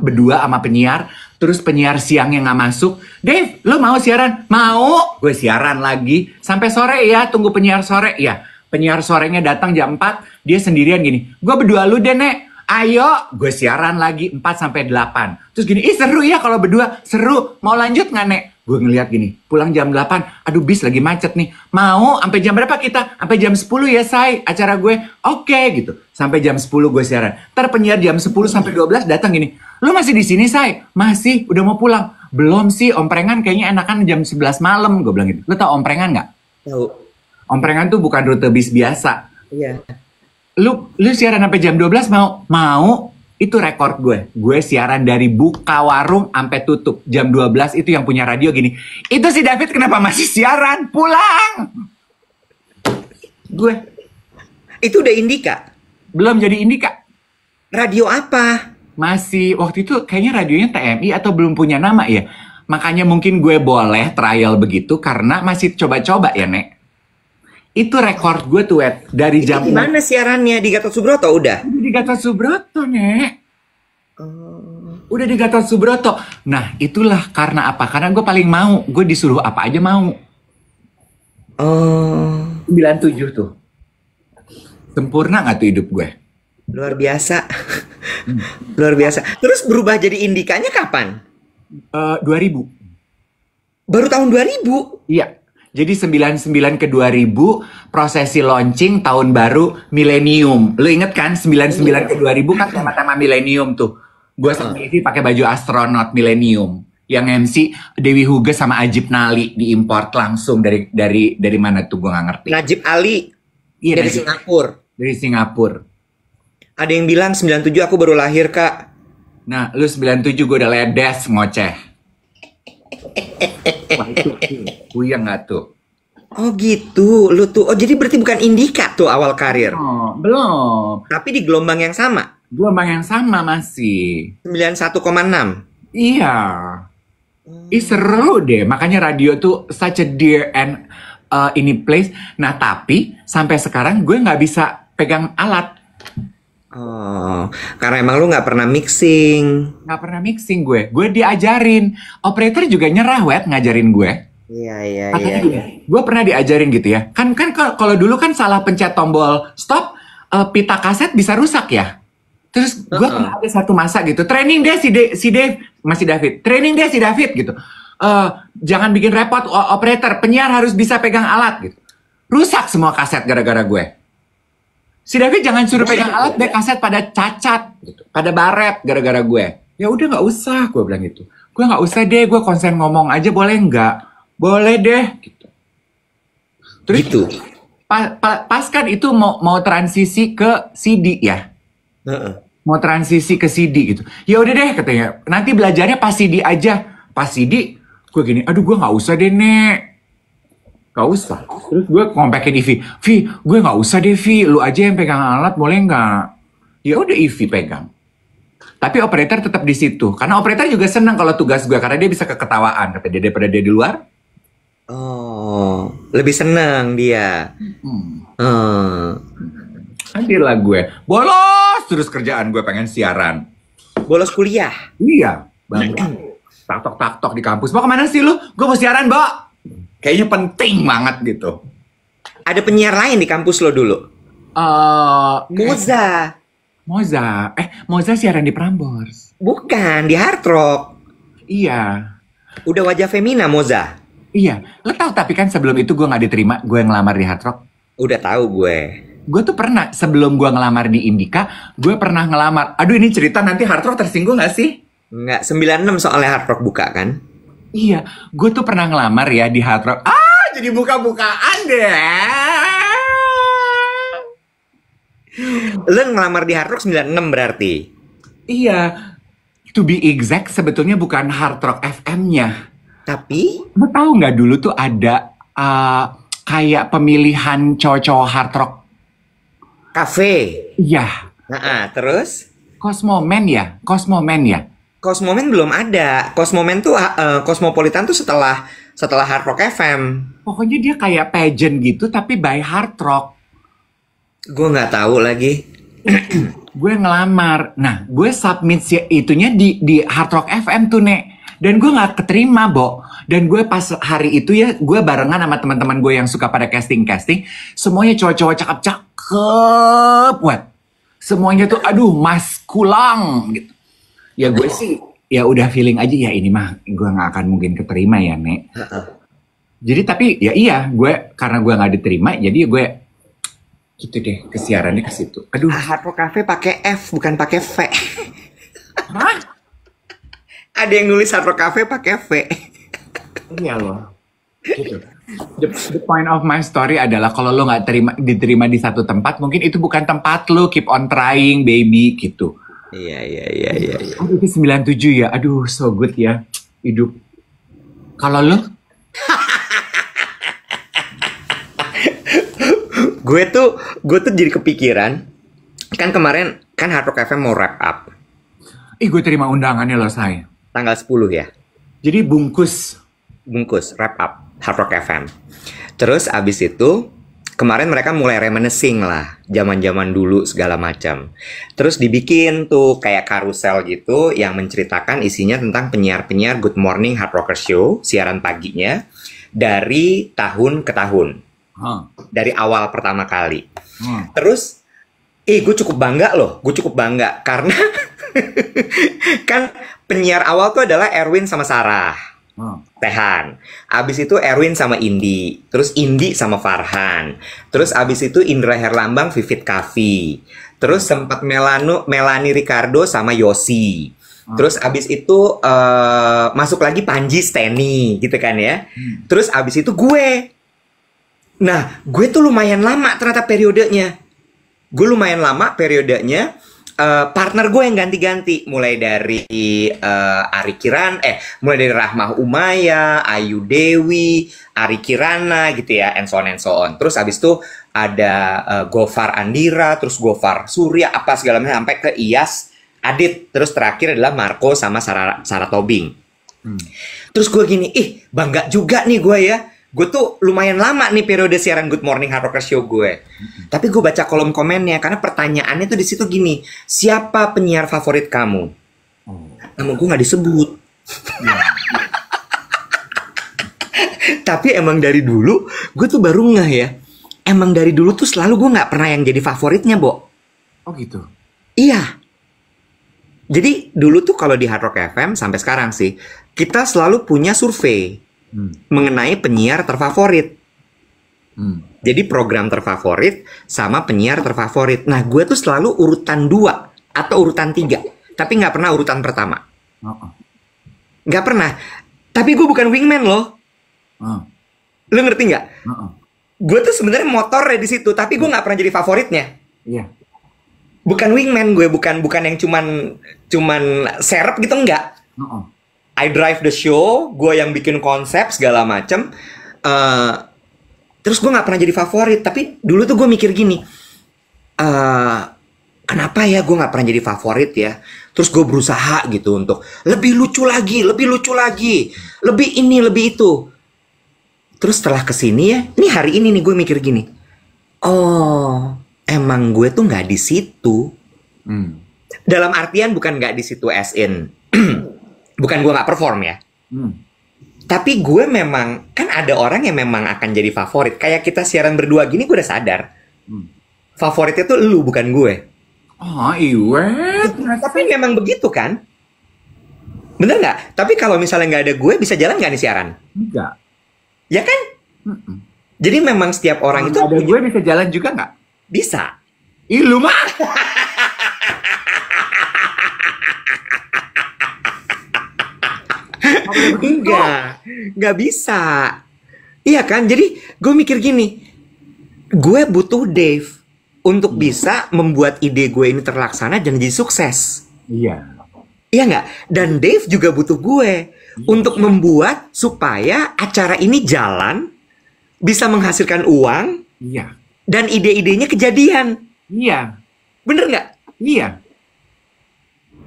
berdua sama penyiar. Terus penyiar siangnya nggak masuk. Dave, lo mau siaran? Mau. Gue siaran lagi. Sampai sore ya, tunggu penyiar sore ya. Penyiar sorenya datang jam 4. Dia sendirian gini. Gue berdua lu deh, Nek. Ayo, gue siaran lagi 4-8. Terus gini, ih seru ya kalau berdua, seru. Mau lanjut nggak, Nek? Gue ngeliat gini, pulang jam 8, aduh bis lagi macet nih. Mau, sampai jam berapa kita? Sampai jam 10 ya, Say, acara gue. Oke, gitu. Sampai jam 10 gue siaran. Ntar penyiar jam 10 sampai 12 datang gini. Lu masih di sini, Say? Masih, udah mau pulang. Belum sih, omprengan kayaknya enakan jam 11 malam. Gue bilang gitu. Lu tau omprengan nggak? Tahu. Omprengan tuh bukan rute bis biasa. Iya. Lu siaran sampai jam 12 mau? Mau. Itu rekor gue. Gue siaran dari buka warung sampai tutup. Jam 12 itu yang punya radio gini. Itu si David kenapa masih siaran? Pulang! Gue. Itu udah Indika? Belum jadi Indika. Radio apa? Masih, waktu itu kayaknya radionya TMI atau belum punya nama ya. Makanya mungkin gue boleh trial begitu karena masih coba-coba ya, Nek. Itu rekor gue tuh, Wet. Dari jam... Di mana siarannya? Di Gatot Subroto udah? Di Gatot Subroto, Nek. Udah di Gatot Subroto. Nah, itulah karena apa? Karena gue paling mau. Gue disuruh apa aja mau. 97 tuh. Sempurna gak tuh hidup gue? Luar biasa. Luar biasa. Terus berubah jadi Indikanya kapan? 2000. Baru tahun 2000? Iya. Jadi 99 ke 2000 prosesi launching tahun baru milenium. Lu inget kan 99 ke 2000 kan tema-tema milenium tuh. Gue sama Ivy pakai baju astronot milenium. Yang MC Dewi Huges sama Ajib Nali diimport langsung dari mana tuh gue nggak ngerti. Najib Ali. Iya, dari Singapura. Dari Singapura. Ada yang bilang 97 aku baru lahir, Kak. Nah, lu 97 gue udah ledes ngoceh. Wah, itu puyeng gak tuh? Oh gitu, lu tuh. Oh jadi berarti bukan Indika tuh awal karir. Oh, belum. Tapi di gelombang yang sama. Gelombang yang sama masih. 91,6. Iya. Ih seru deh. Makanya radio tuh such a dear and ini place. Nah tapi sampai sekarang gue nggak bisa pegang alat. Oh, karena emang lu nggak pernah mixing. Nggak pernah mixing gue. Gue diajarin. Operator juga nyerah, Wet, ngajarin gue. Iya. Gue pernah diajarin gitu ya. Kan kalau dulu kan salah pencet tombol stop, pita kaset bisa rusak ya. Terus gue pernah ada satu masa gitu. Training deh si Dave, masih David. Training deh si David gitu. Jangan bikin repot operator. Penyiar harus bisa pegang alat gitu. Rusak semua kaset gara-gara gue. Si David jangan suruh pegang alat deh, kaset pada cacat gitu. Pada baret gara-gara gue. Ya udah nggak usah, gue bilang gitu. Gue nggak usah deh, gue konsen ngomong aja boleh nggak? Boleh deh gitu. Terus Gitu. Pas kan itu mau transisi ke CD ya. Mau transisi ke CD gitu. Ya udah deh katanya. Nanti belajarnya pas CD aja. Pas CD gue gini, aduh gue nggak usah deh, Nek. Gak usah. Terus gue ngompekin Ivy, gue gak usah deh, Vi. Lu aja yang pegang alat, boleh nggak? Ya udah Ivy pegang. Tapi operator tetap di situ. Karena operator juga senang kalau tugas gue. Karena dia bisa keketawaan. Kata dia daripada dia di luar. Oh, lebih senang dia. Hadirlah gue. Bolos terus kerjaan gue pengen siaran. Bolos kuliah. Iya. Bangun. Tak-tok di kampus. Mau kemana sih lu? Gue mau siaran, Mbak. Kayaknya penting banget gitu. Ada penyiar lain di kampus lo dulu? Moza. Moza siaran di Prambors. Bukan, di Hard Rock. Iya. Udah wajah femina Moza. Iya. Lo tau tapi kan sebelum itu gue gak diterima. Gue ngelamar di Hard Rock. Udah tahu gue. Gue tuh pernah, sebelum gue ngelamar di Indika, gue pernah ngelamar. Aduh ini cerita nanti Hard Rock tersinggung gak sih? Enggak, 96 soalnya Hard Rock buka kan? Iya, gue tuh pernah ngelamar ya di Hard Rock. Jadi buka-bukaan deh. Lo ngelamar di Hard Rock 96 berarti? Iya, to be exact sebetulnya bukan Hard Rock FM-nya. Tapi? Lo tahu nggak dulu tuh ada kayak pemilihan cowok-cowok Hard Rock? Cafe? Iya, Nah, terus Cosmoman ya? Cosmoman ya? Cosmoman belum ada. Cosmoman tuh Cosmopolitan tuh setelah Hard Rock FM. Pokoknya dia kayak pageant gitu tapi by hard rock. Gue nggak tahu lagi. Gue ngelamar. Nah, gue submit itunya di Hard Rock FM tuh, Nek. Dan gue nggak keterima, Bo. Dan gue pas hari itu ya, gue barengan sama teman-teman gue yang suka pada casting-casting. Semuanya cowok-cowok cakep-cakep. What? Semuanya tuh, aduh, mas kulang gitu. Ya gue sih, ya udah feeling aja ya ini mah gue nggak akan mungkin keterima ya, Nek. Jadi tapi ya iya, gue karena gue nggak diterima, jadi gue gitu deh kesiarannya ke situ. Aduh, Hard Rock Cafe pakai F bukan pakai V. hah? Ada yang nulis Hard Rock Cafe pakai V. Iya loh. Gitu. The point of my story adalah kalau lo nggak diterima di satu tempat, mungkin itu bukan tempat lo. Keep on trying, baby, gitu. Iya. Aduh, itu 97 ya. Aduh, so good ya hidup. Kalau lo? gue tuh jadi kepikiran. Kan kemarin kan Hard Rock FM mau wrap up Gue terima undangannya loh, saya. tanggal 10 ya. Jadi bungkus. Wrap up Hard Rock FM. Terus abis itu kemarin mereka mulai reminiscing lah zaman-zaman dulu segala macam. Terus dibikin tuh kayak karusel gitu yang menceritakan isinya tentang penyiar-penyiar Good Morning Hard Rocker Show, siaran paginya dari tahun ke tahun. Dari awal pertama kali. Terus gue cukup bangga loh. Gue cukup bangga karena kan penyiar awal tuh adalah Erwin sama Sarah. Tehan. Abis itu Erwin sama Indi. Terus Indi sama Farhan. Terus abis itu Indra Herlambang, Vivit Kavi. Terus sempat Melanie Ricardo sama Yosi. Terus abis itu masuk lagi Panji Steny gitu kan ya. Terus abis itu gue. Nah, gue tuh lumayan lama ternyata periodenya. Partner gue yang ganti-ganti. Mulai dari mulai dari Rahmah Umaya, Ayu Dewi, Ari Kirana gitu ya, and so on. Terus abis itu ada Gofar Andira, terus Gofar Surya, apa segala macam sampai ke Iyas Adit. Terus terakhir adalah Marco sama Sarah Tobing. Terus gue gini, bangga juga nih gue ya. Gue tuh lumayan lama nih periode siaran Good Morning Hard Rocker Show gue. Tapi gue baca kolom komennya karena pertanyaannya tuh di situ gini, siapa penyiar favorit kamu? Nama gue nggak disebut. Tapi emang dari dulu gue tuh baru ngeh ya. Emang dari dulu tuh selalu gue nggak pernah yang jadi favoritnya, Bo. Oh gitu. Iya. Jadi dulu tuh kalau di Hard Rock FM sampai sekarang sih, kita selalu punya survei mengenai penyiar terfavorit. Jadi program terfavorit sama penyiar terfavorit. Nah, gue tuh selalu urutan 2 atau urutan 3, tapi nggak pernah urutan pertama. Nggak pernah. Tapi gue bukan wingman loh. Lo ngerti nggak? Gue tuh sebenarnya motornya di situ, tapi gue nggak pernah jadi favoritnya. Iya. Bukan wingman gue, bukan yang cuman serep gitu, enggak. I drive the show, gue yang bikin konsep segala macem. Terus gue nggak pernah jadi favorit. Tapi dulu tuh gue mikir gini, kenapa ya gue nggak pernah jadi favorit ya? Terus gue berusaha gitu untuk lebih lucu lagi, lebih ini, lebih itu. Terus setelah kesini ya, ini hari ini nih gue mikir gini, oh emang gue tuh nggak di situ. Dalam artian bukan nggak di situ as in bukan gue nggak perform ya. Tapi gue memang, kan ada orang yang memang akan jadi favorit. Kayak kita siaran berdua gini, gue udah sadar. Favoritnya tuh lu, bukan gue. Oh, Iwet. Tapi memang begitu kan? Bener nggak? Tapi kalau misalnya nggak ada gue, bisa jalan nggak nih siaran? Enggak. Ya kan? Jadi memang setiap orang itu ada gue bisa jalan juga nggak? Bisa. Ih, lu mah. Nggak bisa. Iya kan? Jadi gue mikir gini, gue butuh Dave untuk bisa membuat ide gue ini terlaksana dan jadi sukses. Iya. Iya nggak? Dan Dave juga butuh gue untuk membuat supaya acara ini jalan, bisa menghasilkan uang, Iya. dan ide-idenya kejadian. Iya. Bener nggak? Iya,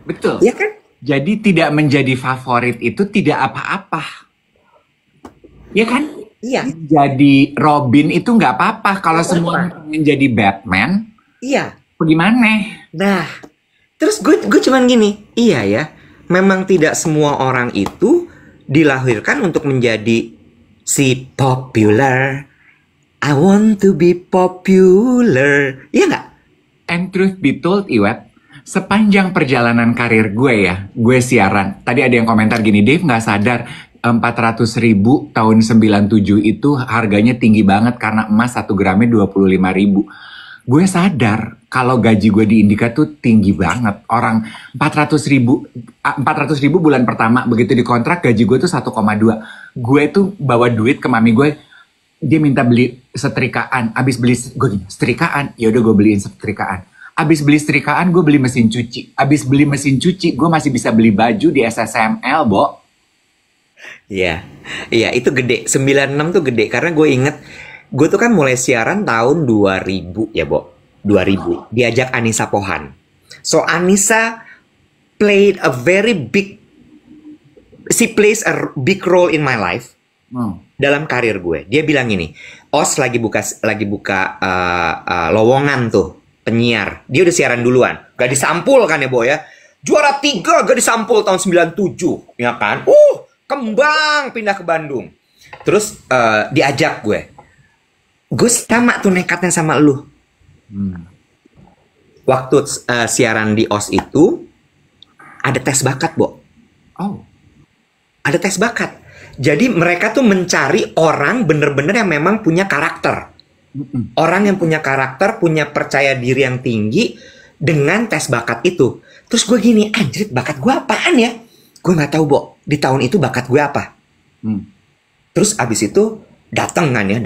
betul. Iya kan? Jadi tidak menjadi favorit itu tidak apa-apa. Ya kan? Iya, Jadi Robin itu nggak apa-apa. Kalau nggak semuanya apa-apa. pengen jadi Batman, Iya. bagaimana? Nah, terus gue cuman gini, iya ya, memang tidak semua orang itu dilahirkan untuk menjadi si popular. I want to be popular. Iya nggak? And truth be told, Iwet, sepanjang perjalanan karir gue ya, gue siaran. Tadi ada yang komentar gini, Dave nggak sadar 400.000 tahun 97 itu harganya tinggi banget karena emas 1 gramnya 25.000. Gue sadar kalau gaji gue di Indika tuh tinggi banget. Orang 400.000 bulan pertama begitu dikontrak gaji gue tuh 1,2. Gue tuh bawa duit ke mami gue, dia minta beli setrikaan. Abis beli gue gini, setrikaan, ya udah gue beliin setrikaan. Abis beli setrikaan gue beli mesin cuci. Abis beli mesin cuci gue masih bisa beli baju di SSML, Bo. Iya, iya itu gede. 96 tuh gede karena gue inget, gue tuh kan mulai siaran tahun 2000 ya, Bo. 2000. Diajak Anissa Pohan. So Anissa played a very big, she plays a big role in my life dalam karir gue. Dia bilang ini, Os lagi buka lowongan tuh penyiar. Dia udah siaran duluan. Gak disampul kan ya, Bo ya. Juara 3 gak disampul tahun 97, ya kan? Kembang pindah ke Bandung. Terus diajak gue. Gue sama tuh nekatnya sama lu. Waktu siaran di OS itu ada tes bakat, Bo. Oh. Ada tes bakat. Jadi mereka tuh mencari orang bener-bener yang memang punya karakter. Orang yang punya karakter, punya percaya diri yang tinggi dengan tes bakat itu. Terus gue gini, anjrit bakat gue apaan ya? Gue nggak tahu, Bo. Di tahun itu bakat gue apa? Terus abis itu datang nih.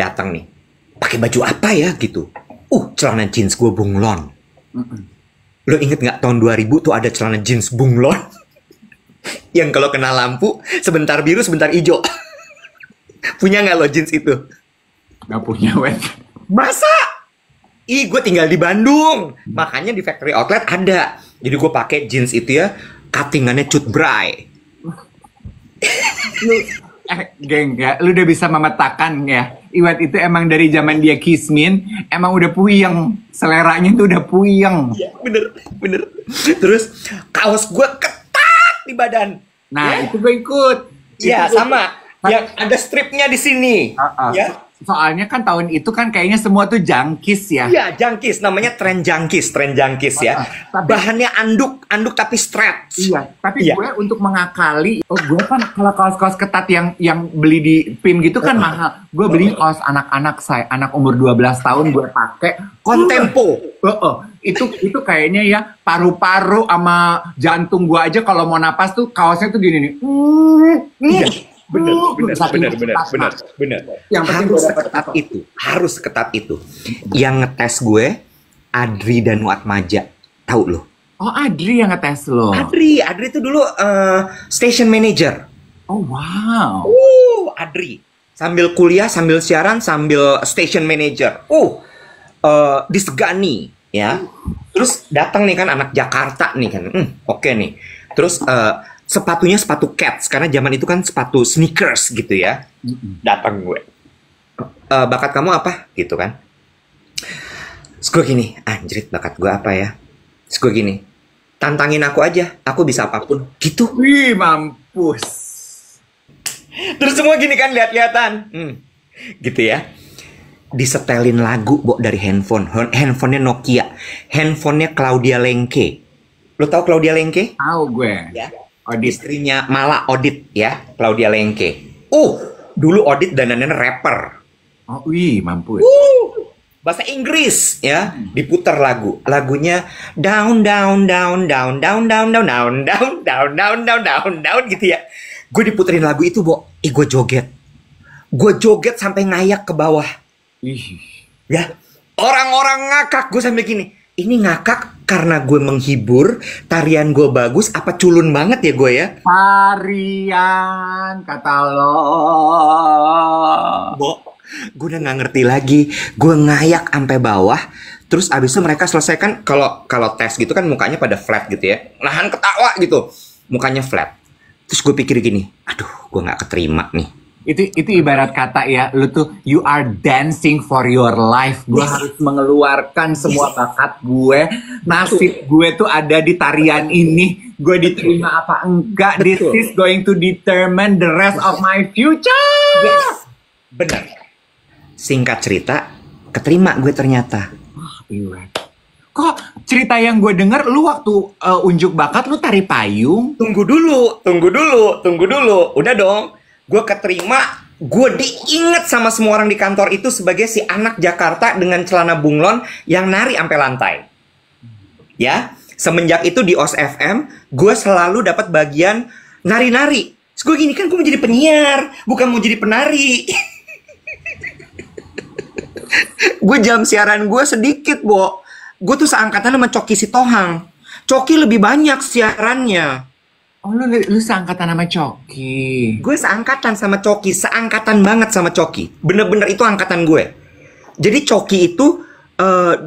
Pakai baju apa ya gitu? Celana jeans gue bunglon. Lo inget nggak tahun 2000 tuh ada celana jeans bunglon? Yang kalau kena lampu sebentar biru sebentar hijau. Punya nggak lo jeans itu? Gak punya, Wet. Masa? Gue tinggal di Bandung. Makanya di factory outlet ada. Jadi gue pakai jeans itu ya, cuttingannya Cut Bray. Geng ya, lu udah bisa memetakan ya. Iwet itu emang dari zaman dia Kismin, emang udah puyeng. Seleranya tuh udah puyeng. Iya, bener. Terus kaos gue ketat di badan. Nah, itu gue ikut. Iya, sama. Yang ada stripnya di sini. Ya. Soalnya kan tahun itu kan kayaknya semua tuh jangkis ya. Iya, jangkis. Namanya tren jangkis ya. Bahannya anduk tapi stretch. Iya, tapi gue untuk mengakali, gue kan kalau kaos-kaos ketat yang beli di PIM gitu kan mahal. Gue beli kaos anak-anak saya, anak umur 12 tahun gue pakai Kontempo. Itu kayaknya ya paru-paru sama jantung gue aja kalau mau napas tuh kaosnya tuh gini nih. Iya. Bener. Yang harus seketat itu. Yang ngetes gue Adri dan Watmaja, tahu lo? Oh, Adri yang ngetes lo. Adri itu dulu station manager. Oh, wow. Adri sambil kuliah, sambil siaran, sambil station manager. Disegani ya. Terus datang nih kan anak Jakarta nih kan. Oke nih. Terus sepatunya sepatu Keds karena zaman itu kan sepatu sneakers gitu ya. Datang gue. Bakat kamu apa? Gitu kan. Terus gue gini, anjrit bakat gue apa ya? Terus gue gini, tantangin aku aja, aku bisa apapun. Gitu. Wih, mampus. Terus semua gini kan lihat-lihatan. Gitu ya. Disetelin lagu, Bo, dari handphone. Handphonenya Nokia. Handphonenya Claudia Lengke. Lo tau Claudia Lengke? Tahu gue. Ya. Istrinya Mala Odit ya, Claudia Lengke. Dulu Odit dandannya rapper. Oh, wih, mampus. Bahasa Inggris ya, diputar lagunya down gitu ya. Gue diputerin lagu itu, Bo. Gue joget sampai ngayak ke bawah. Ya, orang-orang ngakak. Gue sampai gini, ini ngakak karena gue menghibur, tarian gue bagus, apa culun banget ya gue ya? Tarian kata lo. Bo, gue udah gak ngerti lagi. Gue ngayak sampai bawah, Terus abis itu mereka selesaikan, kalau kalau tes gitu kan mukanya pada flat gitu ya, nahan ketawa gitu, mukanya flat. Terus gue pikir gini, aduh gue nggak keterima nih. Itu ibarat kata ya, lu tuh you are dancing for your life. Gue harus mengeluarkan semua bakat gue. Nasib gue tuh ada di tarian ini. Gue diterima apa enggak. This is going to determine the rest of my future. Yes, benar. Singkat cerita, keterima gue ternyata. Iya. Kok cerita yang gue denger, lu waktu unjuk bakat lu tari payung? Tunggu dulu, tunggu dulu, tunggu dulu. Udah dong. Gue keterima, gue diinget sama semua orang di kantor itu sebagai si anak Jakarta dengan celana bunglon yang nari sampai lantai. Ya, semenjak itu di OS FM, gue selalu dapat bagian nari-nari. Terus gue gini, kan gue mau jadi penyiar, bukan mau jadi penari. Gue jam siaran gue sedikit, Bo. Gue tuh seangkatan sama Coki Sitohang. Coki lebih banyak siarannya. Oh, lu seangkatan sama Coki. Gue seangkatan sama Coki, seangkatan banget sama Coki. Bener-bener itu angkatan gue. Jadi Coki itu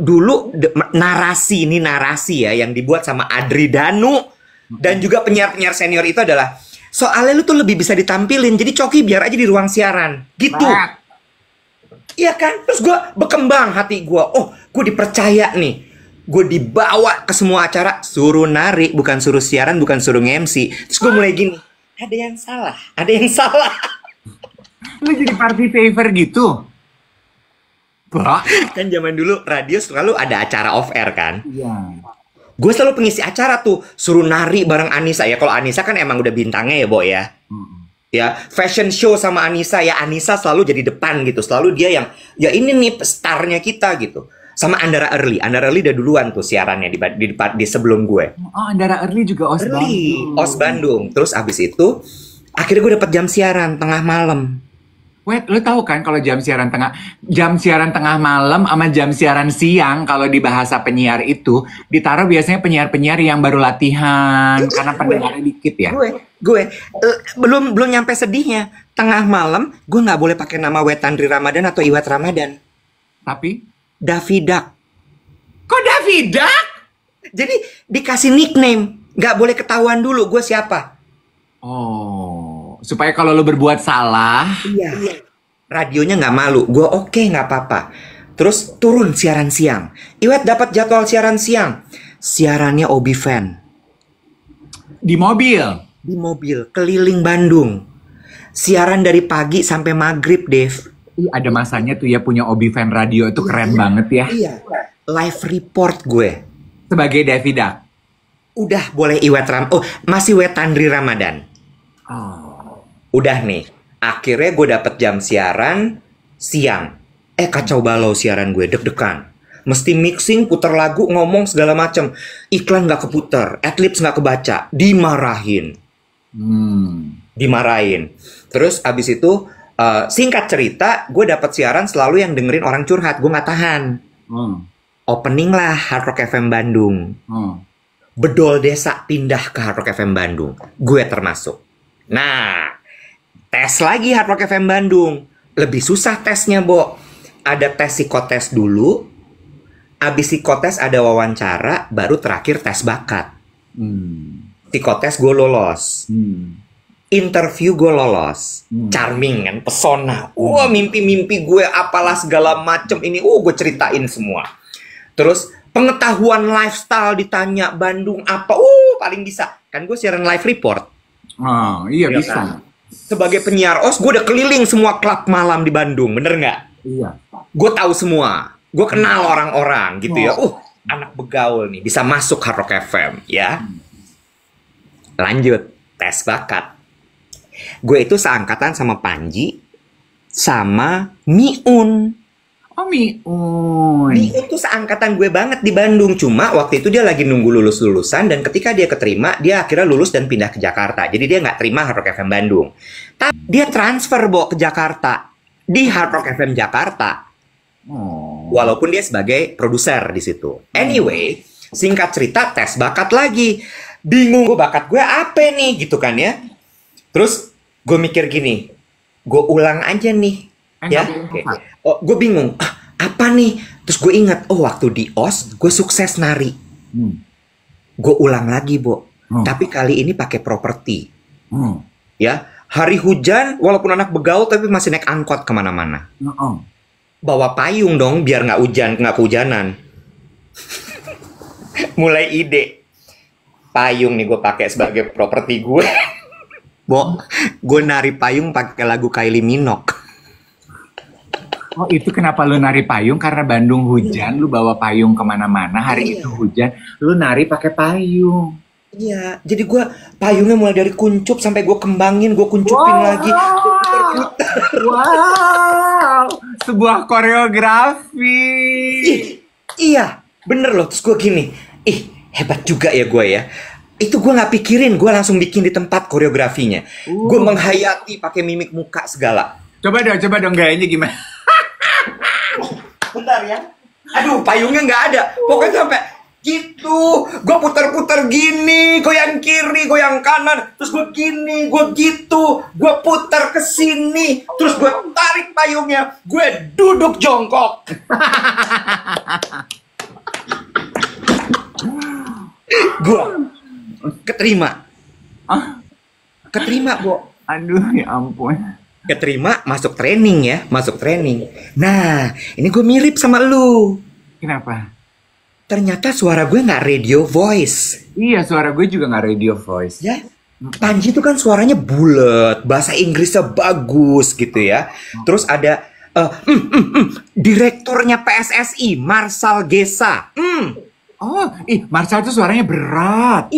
dulu narasi ya yang dibuat sama Adri Danu dan juga penyiar-penyiar senior itu adalah soalnya lu tuh lebih bisa ditampilin. Jadi Coki biar aja di ruang siaran, gitu. Iya kan? Terus gue berkembang hati gue. Oh, gue dipercaya nih. Gue dibawa ke semua acara, suruh nari, bukan suruh siaran, bukan suruh nge-MC. Terus gue mulai gini, ada yang salah, ada yang salah. Lu jadi party favor gitu? Bah. Kan zaman dulu radio selalu ada acara off air kan? Iya. Gue selalu pengisi acara tuh, suruh nari bareng Anissa ya. Kalau Anissa kan emang udah bintangnya ya, Bo ya. Ya, fashion show sama Anissa ya, Anissa selalu jadi depan gitu. Selalu dia yang, ya ini nih starnya kita gitu. Sama Andara Early udah duluan tuh siarannya di sebelum gue. Oh, Andara Early juga OS Bandung. OS Bandung. Terus abis itu akhirnya gue dapet jam siaran tengah malam. Wait, lu tahu kan kalau jam siaran tengah malam sama jam siaran siang kalau di bahasa penyiar itu ditaruh biasanya penyiar-penyiar yang baru latihan karena pendengarnya dikit ya. Gue belum nyampe sedihnya. Tengah malam gue nggak boleh pakai nama Wetandri Ramadan atau Iwat Ramadan. Tapi Davidak. kok Davidak? Jadi dikasih nickname, nggak boleh ketahuan dulu gue siapa. Oh, supaya kalau lu berbuat salah. Iya. Radionya nggak malu. Gue oke, nggak apa-apa. Terus turun siaran siang. Iwet dapat jadwal siaran siang. Siarannya Obi Fan. Di mobil. Di mobil keliling Bandung. Siaran dari pagi sampai maghrib, Dev. Ada masanya tuh ya punya Obi Fan Radio itu keren banget ya. Iya. Live report gue. Sebagai Davidak. Udah boleh Iwet Oh, masih Wetandri Ramadan. Oh. Udah nih. Akhirnya gue dapet jam siaran siang. Kacau balau siaran gue, deg-degan. Mesti mixing, puter lagu, ngomong segala macem. Iklan gak keputer, adlibs gak kebaca. Dimarahin. Dimarahin. Terus abis itu singkat cerita, gue dapet siaran selalu yang dengerin orang curhat. Gue gak tahan. Opening lah Hard Rock FM Bandung. Bedol desa pindah ke Hard Rock FM Bandung. Gue termasuk. Nah, tes lagi Hard Rock FM Bandung. Lebih susah tesnya, Bo. Ada tes psikotes dulu. Abis psikotes ada wawancara. Baru terakhir tes bakat. Psikotes gue lolos. Interview gue lolos. Charming kan, pesona. Wah, mimpi-mimpi gue apalah segala macem ini. Gue ceritain semua. Terus pengetahuan lifestyle ditanya Bandung apa. Paling bisa. Kan gue siaran live report. Oh, iya bisa. Kan? Sebagai penyiar OS, gue udah keliling semua klub malam di Bandung. Bener nggak? Iya. Gue tahu semua. Gue kenal orang-orang gitu ya. Anak begaul nih. Bisa masuk Hard Rock FM ya. Lanjut. Tes bakat. Gue itu seangkatan sama Panji sama Miun. Oh, Miun. Miun tuh seangkatan gue banget di Bandung. Cuma waktu itu dia lagi nunggu lulus-lulusan. Dan ketika dia keterima, dia akhirnya lulus dan pindah ke Jakarta. Jadi dia nggak terima Hard Rock FM Bandung. Tapi dia transfer, Bo, ke Jakarta. Di Hard Rock FM Jakarta. Walaupun dia sebagai produser di situ. Anyway, singkat cerita, tes bakat lagi. Bingung gue bakat gue apa nih gitu kan ya. Terus gue mikir gini, gue ulang aja nih. Ya, okay. Gue bingung, apa nih? Terus gue ingat, oh waktu di OS gue sukses nari. Hmm. Gue ulang lagi, Bo. Hmm. Tapi kali ini pakai properti. Hmm. Ya, hari hujan, walaupun anak begaul tapi masih naik angkot kemana-mana. Oh. Bawa payung dong, biar nggak kehujanan. Mulai ide. Payung nih gue pakai sebagai properti gue. Bo, gue nari payung pakai lagu Kylie Minogue. Oh, itu kenapa lu nari payung? Karena Bandung hujan, lu bawa payung kemana-mana. Hari itu hujan, lu nari pakai payung. Iya, jadi gue payungnya mulai dari kuncup sampai gue kembangin, gue kuncupin lagi. Wow, sebuah koreografi. Iya, bener loh. Terus gue gini, hebat juga ya gue ya. Itu gue nggak pikirin, gue langsung bikin di tempat koreografinya. Gue menghayati pakai mimik muka segala. Coba dong gayanya gimana? Bentar ya. Aduh, payungnya nggak ada. Pokoknya sampai gitu. Gue putar-putar gini, goyang kiri, goyang kanan. Terus gue gini, gue gitu. Gue putar ke sini. Terus gue tarik payungnya. Gue duduk jongkok. Gue keterima. Keterima, Bo. Aduh, ya ampun. Keterima, masuk training ya. Masuk training. Nah, ini gue mirip sama lu. Kenapa? Ternyata suara gue nggak radio voice. Iya, suara gue juga nggak radio voice. Ya, Panji itu kan suaranya bulat, bahasa Inggrisnya bagus gitu ya. Terus ada direkturnya PSSI, Marsal Gesa. Oh, Marcel itu suaranya berat.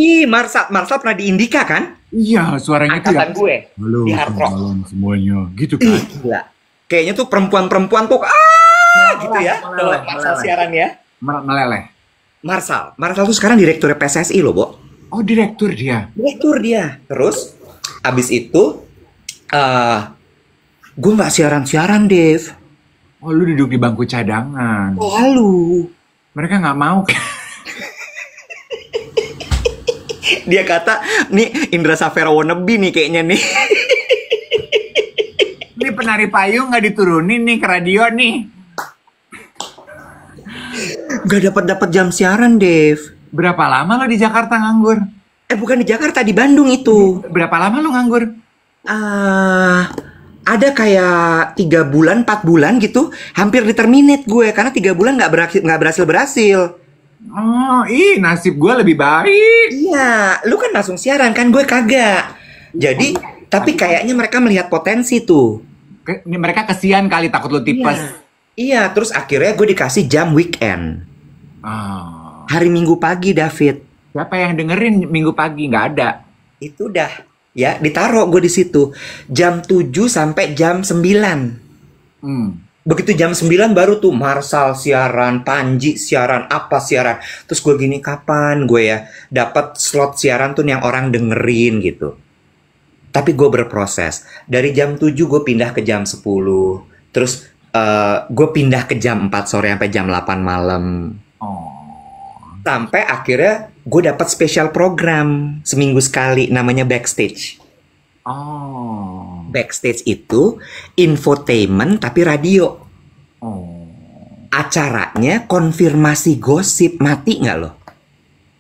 Marsal pernah di Indika kan? Iya, suaranya itu Angkatan gue halo, di Hard Rock. malam semuanya, gitu kan? Gila. Kayaknya tuh perempuan-perempuan tuh gitu ya. Kalau Marsal siaran ya. Meleleh. Marsal tuh sekarang direktur PSSI loh, Bo. Oh, direktur dia. Direktur dia. Terus abis itu gue nggak siaran-siaran, Dev. Oh, lu duduk di bangku cadangan. Lalu Mereka nggak mau. dia kata, nih Indra Safera wannabe nih kayaknya nih. Ini penari payung nggak diturunin nih ke radio nih. Gak dapat jam siaran, Dev. Berapa lama lo di Jakarta nganggur? Bukan di Jakarta, di Bandung itu. Berapa lama lo nganggur? Ada kayak 3 bulan, 4 bulan gitu. Hampir di-terminate gue. Karena 3 bulan nggak berhasil. Oh, nasib gue lebih baik. Iya, lu kan langsung siaran kan, gue kagak. Jadi, tapi kayaknya mereka melihat potensi tuh. Mereka kesian kali takut lo tipes. Iya, terus akhirnya gue dikasih jam weekend. Oh. Hari Minggu pagi, David. Siapa yang dengerin Minggu pagi? Nggak ada. Itu dah. Ya, ditaruh gue di situ. Jam 7 sampai jam 9. Begitu jam 9 baru tuh Marsal siaran, Panji siaran, apa siaran. Terus gue gini, kapan gue ya dapat slot siaran tuh yang orang dengerin gitu. Tapi gue berproses. Dari jam 7 gue pindah ke jam 10. Terus gue pindah ke jam 4 sore sampai jam 8 malam. Sampai akhirnya gue dapat spesial program seminggu sekali namanya Backstage. Backstage itu infotainment tapi radio. Acaranya konfirmasi gosip, mati nggak lo?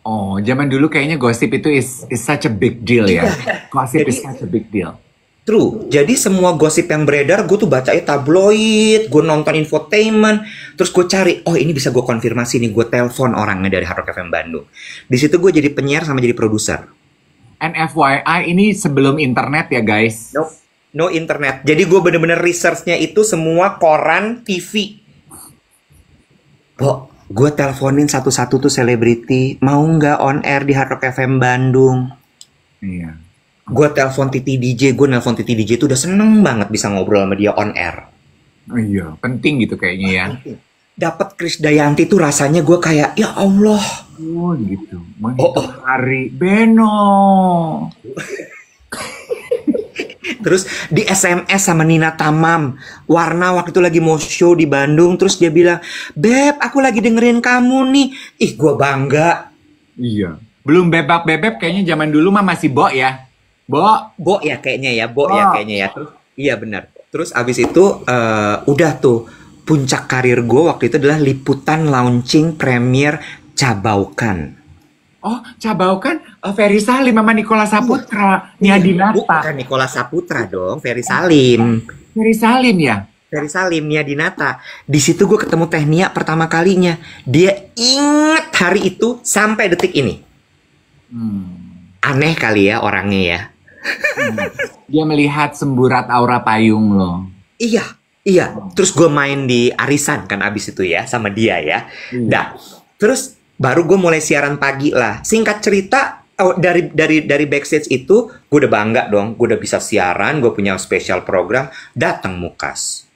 Oh, zaman dulu kayaknya gosip itu is such a big deal ya. Gosip is such a big deal. True. Jadi semua gosip yang beredar gue tuh bacanya tabloid, gue nonton infotainment, terus gue cari, oh ini bisa gue konfirmasi nih, gue telepon orangnya dari Hard Rock FM Bandung. Di situ gue jadi penyiar sama jadi produser. And FYI ini sebelum internet ya guys. No internet. Jadi gue bener-bener researchnya itu semua koran, TV. Gue teleponin satu-satu tuh selebriti, mau nggak on air di Hard Rock FM Bandung? Iya. Gue nelfon Titi DJ itu udah seneng banget bisa ngobrol sama dia on air. Oh iya, penting gitu kayaknya ya. Dapat Krisdayanti tuh rasanya gue kayak, ya Allah. Oh gitu. Hari Beno. Terus di SMS sama Nina Tamam. Warna waktu itu lagi mau show di Bandung. Terus dia bilang, Beb, aku lagi dengerin kamu nih. Ih, gue bangga. Iya. Belum bebek kayaknya zaman dulu mah masih Bo ya. Bo ya kayaknya ya. Terus, iya benar. Terus abis itu udah tuh puncak karir gue waktu itu adalah liputan launching premier Cabaukan. Oh, Cabau kan Ferry Salim sama Nikola Saputra, Nia Dinata. Bukan Nikola Saputra dong, Ferry Salim. Ferry Salim ya? Ferry Salim, Nia Dinata. Di situ gue ketemu Teh Nia pertama kalinya. Dia inget hari itu sampai detik ini. Aneh kali ya orangnya ya. Dia melihat semburat aura payung lo. Iya, iya. Terus gue main di arisan kan abis itu ya sama dia ya. Nah, terus baru gue mulai siaran pagi lah. Singkat cerita, dari backstage itu gue udah bangga dong. Gue udah bisa siaran, gue punya special program. Datang Mukas,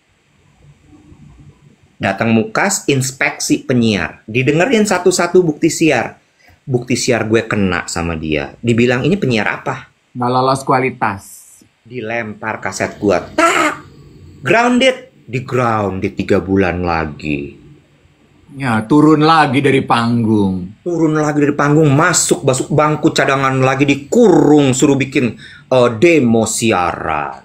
inspeksi penyiar. Didengerin satu-satu bukti siar. Bukti siar gue kena sama dia. Dibilang ini penyiar apa? Nggak lolos kualitas. Dilempar kaset gue. Tak! Grounded. Di grounded 3 bulan lagi. Ya, turun lagi dari panggung. Masuk bangku cadangan lagi, dikurung, suruh bikin demo siaran.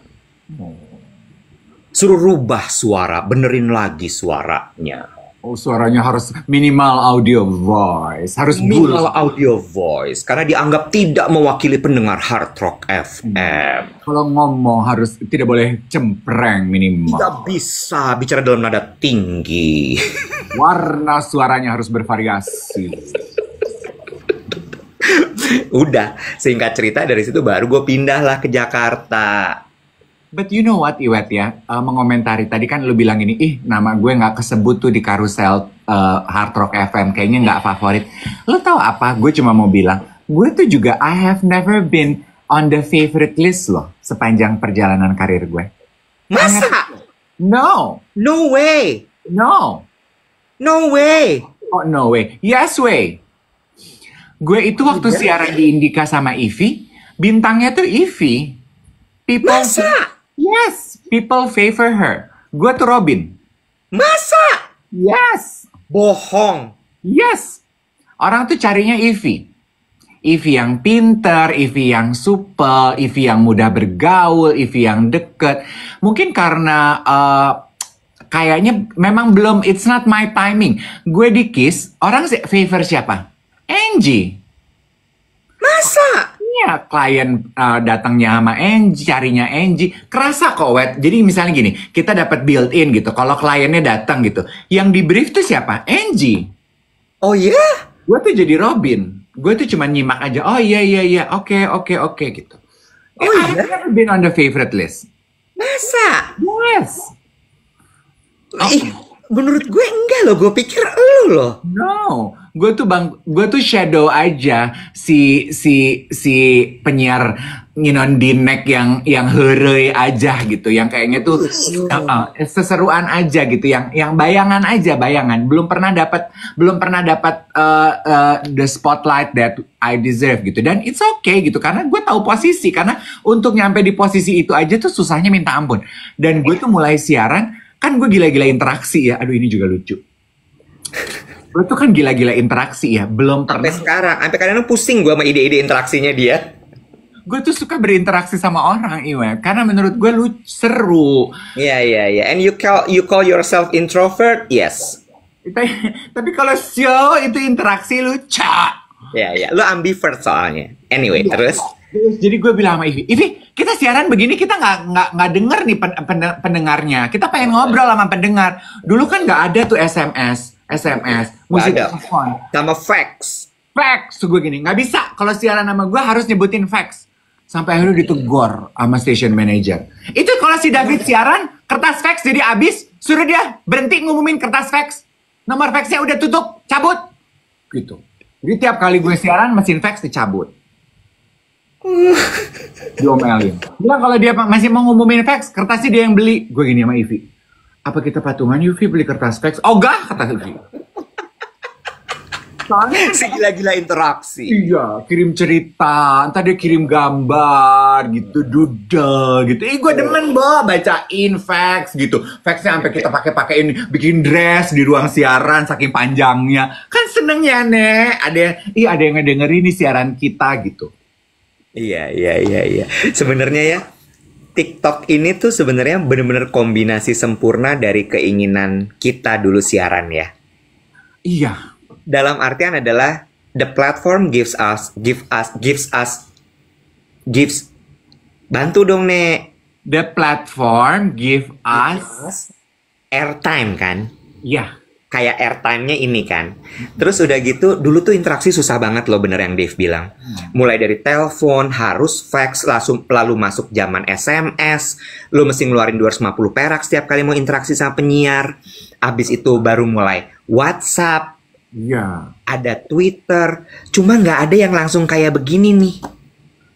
Suruh rubah suara, benerin lagi suaranya. Oh, suaranya harus minimal audio voice. Harus Minimal audio voice, karena dianggap tidak mewakili pendengar Hard Rock FM. Kalau ngomong harus tidak boleh cempreng minimal. Tidak bisa bicara dalam nada tinggi. Warna suaranya harus bervariasi. Udah, singkat cerita dari situ baru gue pindahlah ke Jakarta. But you know what, Iwet ya, mengomentari tadi kan lu bilang ini, nama gue nggak kesebut tuh di karusel Hard Rock FM, kayaknya nggak favorit. Lu tahu apa? Gue cuma mau bilang, gue tuh juga I have never been on the favorite list loh sepanjang perjalanan karir gue. Masa? No. No way. No. No way. Oh no way. Yes way. Gue itu waktu siaran di Indika sama Ivy, bintangnya tuh Ivy. Masa? Yes, people favor her. Gue tuh Robin. Masa? Yes. Bohong. Yes. Orang tuh carinya Ivy. Ivy yang pinter, Ivy yang supel, Ivy yang mudah bergaul, Ivy yang deket. Mungkin karena kayaknya memang belum, it's not my timing. Gue di Kiss, orang favor siapa? Angie. Masa? Ya, klien datangnya sama Angie, carinya Angie. Kerasa kok, Wet. Jadi misalnya gini, kita dapat built-in gitu. Kalau kliennya datang gitu, yang di brief tuh siapa? Angie. Oh ya? Yeah? Gue tuh jadi Robin. Gue tuh cuma nyimak aja. Oh iya, oke gitu. Oh I've iya? never been on the favorite list. Masa? Yes. Menurut gue enggak loh. Gue pikir elu loh. No, gue tuh shadow aja si penyiar Dinek yang heureuy aja gitu, yang kayaknya tuh seseruan aja gitu, yang bayangan aja, belum pernah dapat the spotlight that I deserve gitu. Dan it's okay gitu, karena gue tahu posisi, karena untuk nyampe di posisi itu aja tuh susahnya minta ampun. Dan gue tuh mulai siaran, kan gue gila-gila interaksi ya. Aduh, ini juga lucu. Gue tuh kan gila-gila interaksi ya. Belum pernah. Sampai sekarang. Sampai kadang pusing gue sama ide-ide interaksinya dia. Gue tuh suka berinteraksi sama orang, Iwan. Karena menurut gue seru. Iya. And you call yourself introvert? Yes. Tapi kalau show itu interaksi lucu. Iya. Lu ambivert soalnya. Anyway, terus? Jadi gue bilang sama Ivy, kita siaran begini kita nggak denger nih pendengarnya. Kita pengen ngobrol sama pendengar. Dulu kan nggak ada tuh SMS, musik telepon, sama fax. Tuh gue gini, nggak bisa. Kalau siaran sama gue harus nyebutin fax. Sampai akhirnya ditegur sama station manager. Itu kalau si David siaran, kertas fax jadi habis, suruh dia berhenti ngumumin kertas fax. Nomor faxnya udah tutup, cabut. Gitu. Jadi tiap kali gue siaran, mesin fax dicabut. Diomelin. Bilang kalau dia masih mau ngumumin fax, kertasnya dia yang beli. Gue gini sama Ivy, apa kita patungan Ivy beli kertas fax? Oh enggak, kata Ivy. Soalnya gila-gila interaksi. Iya, kirim cerita, entar dia kirim gambar gitu, doodle gitu. Gue demen bacain fax gitu. Faxnya sampai kita pakein bikin dress di ruang siaran saking panjangnya. Kan seneng ya, Nek. Ada yang ngedengerin nih siaran kita gitu. Iya. Sebenarnya ya, TikTok ini tuh sebenarnya bener-bener kombinasi sempurna dari keinginan kita dulu siaran ya. Iya, Dalam artian adalah the platform gives bantu dong Nek. the platform give us, Airtime kan. ya, Kayak airtime-nya ini kan. Terus udah gitu, dulu tuh interaksi susah banget loh, bener yang Dave bilang. Mulai dari telepon, harus fax, lalu masuk zaman SMS. Lu mesti ngeluarin 250 perak setiap kali mau interaksi sama penyiar. Abis itu baru mulai WhatsApp, iya, ada Twitter. Cuma nggak ada yang langsung kayak begini nih.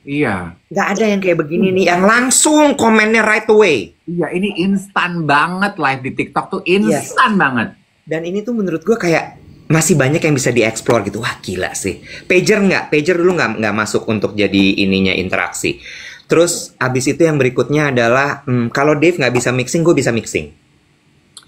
iya, Nggak ada yang kayak begini nih, yang langsung komennya right away. iya. Ini instan banget live di TikTok tuh instan banget. Dan ini tuh menurut gue kayak masih banyak yang bisa dieksplor gitu. Wah gila sih. Pager nggak? Pager dulu nggak masuk untuk jadi ininya interaksi. Terus abis itu yang berikutnya adalah kalau Dave nggak bisa mixing, gue bisa mixing.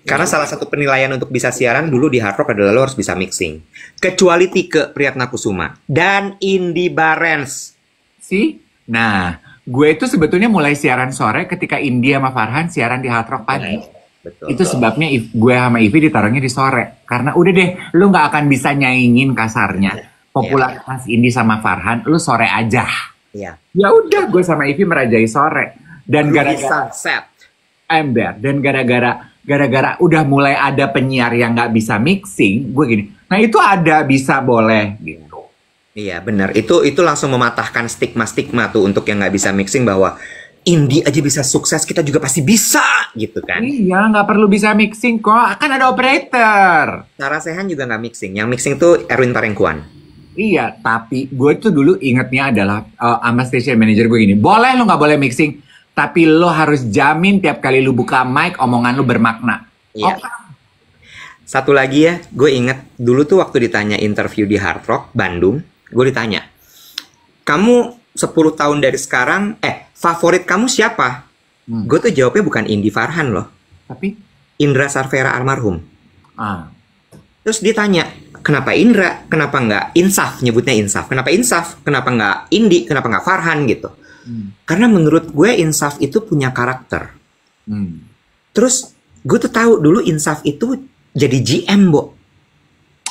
Karena salah satu penilaian untuk bisa siaran dulu di Hard Rock adalah lo harus bisa mixing. Kecuali Tike Priyatnakusuma dan Indy Barens. Sih? Nah, gue itu sebetulnya mulai siaran sore ketika India sama Farhan siaran di Hard Rock pagi. Betul. Itu sebabnya gue sama Ivy ditaruhnya di sore. Karena udah deh, lu nggak akan bisa nyaingin kasarnya popularitas Indi sama Farhan, lu sore aja. Iya. Ya udah, gue sama Ivy merajai sore. Dan gara-gara Sunset. ember, dan gara-gara udah mulai ada penyiar yang nggak bisa mixing, gue gini. Nah itu ada bisa boleh gitu. Iya benar. Itu langsung mematahkan stigma-stigma tuh untuk yang nggak bisa mixing bahwa Indie aja bisa sukses, kita juga pasti bisa gitu kan. Iya, nggak perlu bisa mixing kok. Kan ada operator. Sarah Sehan juga nggak mixing. Yang mixing tuh Erwin Parengkuan. Iya, tapi gue tuh dulu ingetnya adalah sama station manager gue gini. Boleh lo nggak boleh mixing, tapi lo harus jamin tiap kali lo buka mic, omongan lo bermakna. Iya. Oke. Satu lagi ya, gue inget dulu tuh waktu ditanya interview di Hard Rock Bandung, gue ditanya, kamu 10 tahun dari sekarang, favorit kamu siapa? Gue tuh jawabnya bukan Indi Farhan loh. Tapi, Indra Sarvera almarhum. ah, Terus dia tanya, kenapa Indra? Kenapa nggak Insaf? Nyebutnya Insaf. Kenapa Insaf? Kenapa nggak Indi? Kenapa nggak Farhan gitu? Karena menurut gue Insaf itu punya karakter. Terus gue tuh tahu dulu Insaf itu jadi GM, Bo.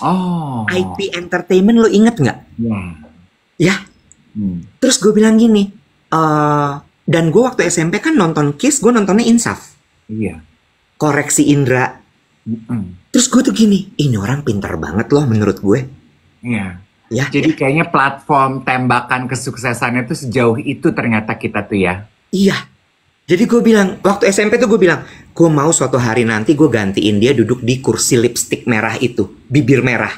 oh, IP Entertainment lo inget nggak? ya, Ya. Terus gue bilang gini, dan gue waktu SMP kan nonton Kiss, gue nontonnya Insaf. iya, Koreksi Indra. Terus gue tuh gini, ini orang pintar banget loh menurut gue. iya. Ya, Jadi kayaknya platform tembakan kesuksesannya tuh sejauh itu ternyata kita tuh ya. iya. Jadi gue bilang, waktu SMP tuh gue bilang, gue mau suatu hari nanti gue gantiin dia duduk di kursi lipstick merah itu, bibir merah.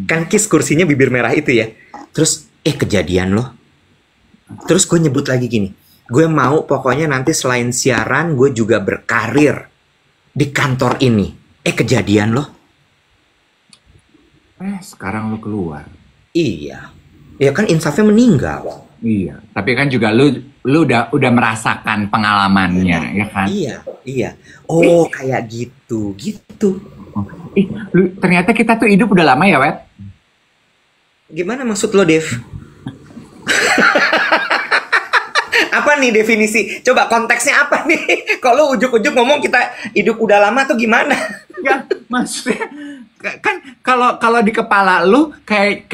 Kan Kiss kursinya bibir merah itu ya. Terus, kejadian loh. Terus gue nyebut lagi gini, gue mau pokoknya nanti selain siaran, gue juga berkarir di kantor ini. Kejadian loh. Sekarang lo keluar. Iya. Ya kan Insafnya meninggal. Iya, tapi kan juga lu udah merasakan pengalamannya, ya kan? Iya, iya. Oh, kayak gitu, gitu. Ternyata kita tuh hidup udah lama ya, Wet? Gimana maksud lo, Dev? Apa nih definisi? Coba konteksnya apa nih? Kalau ujuk-ujuk ngomong kita hidup udah lama tuh gimana? Ya, maksudnya kan kalau di kepala lu kayak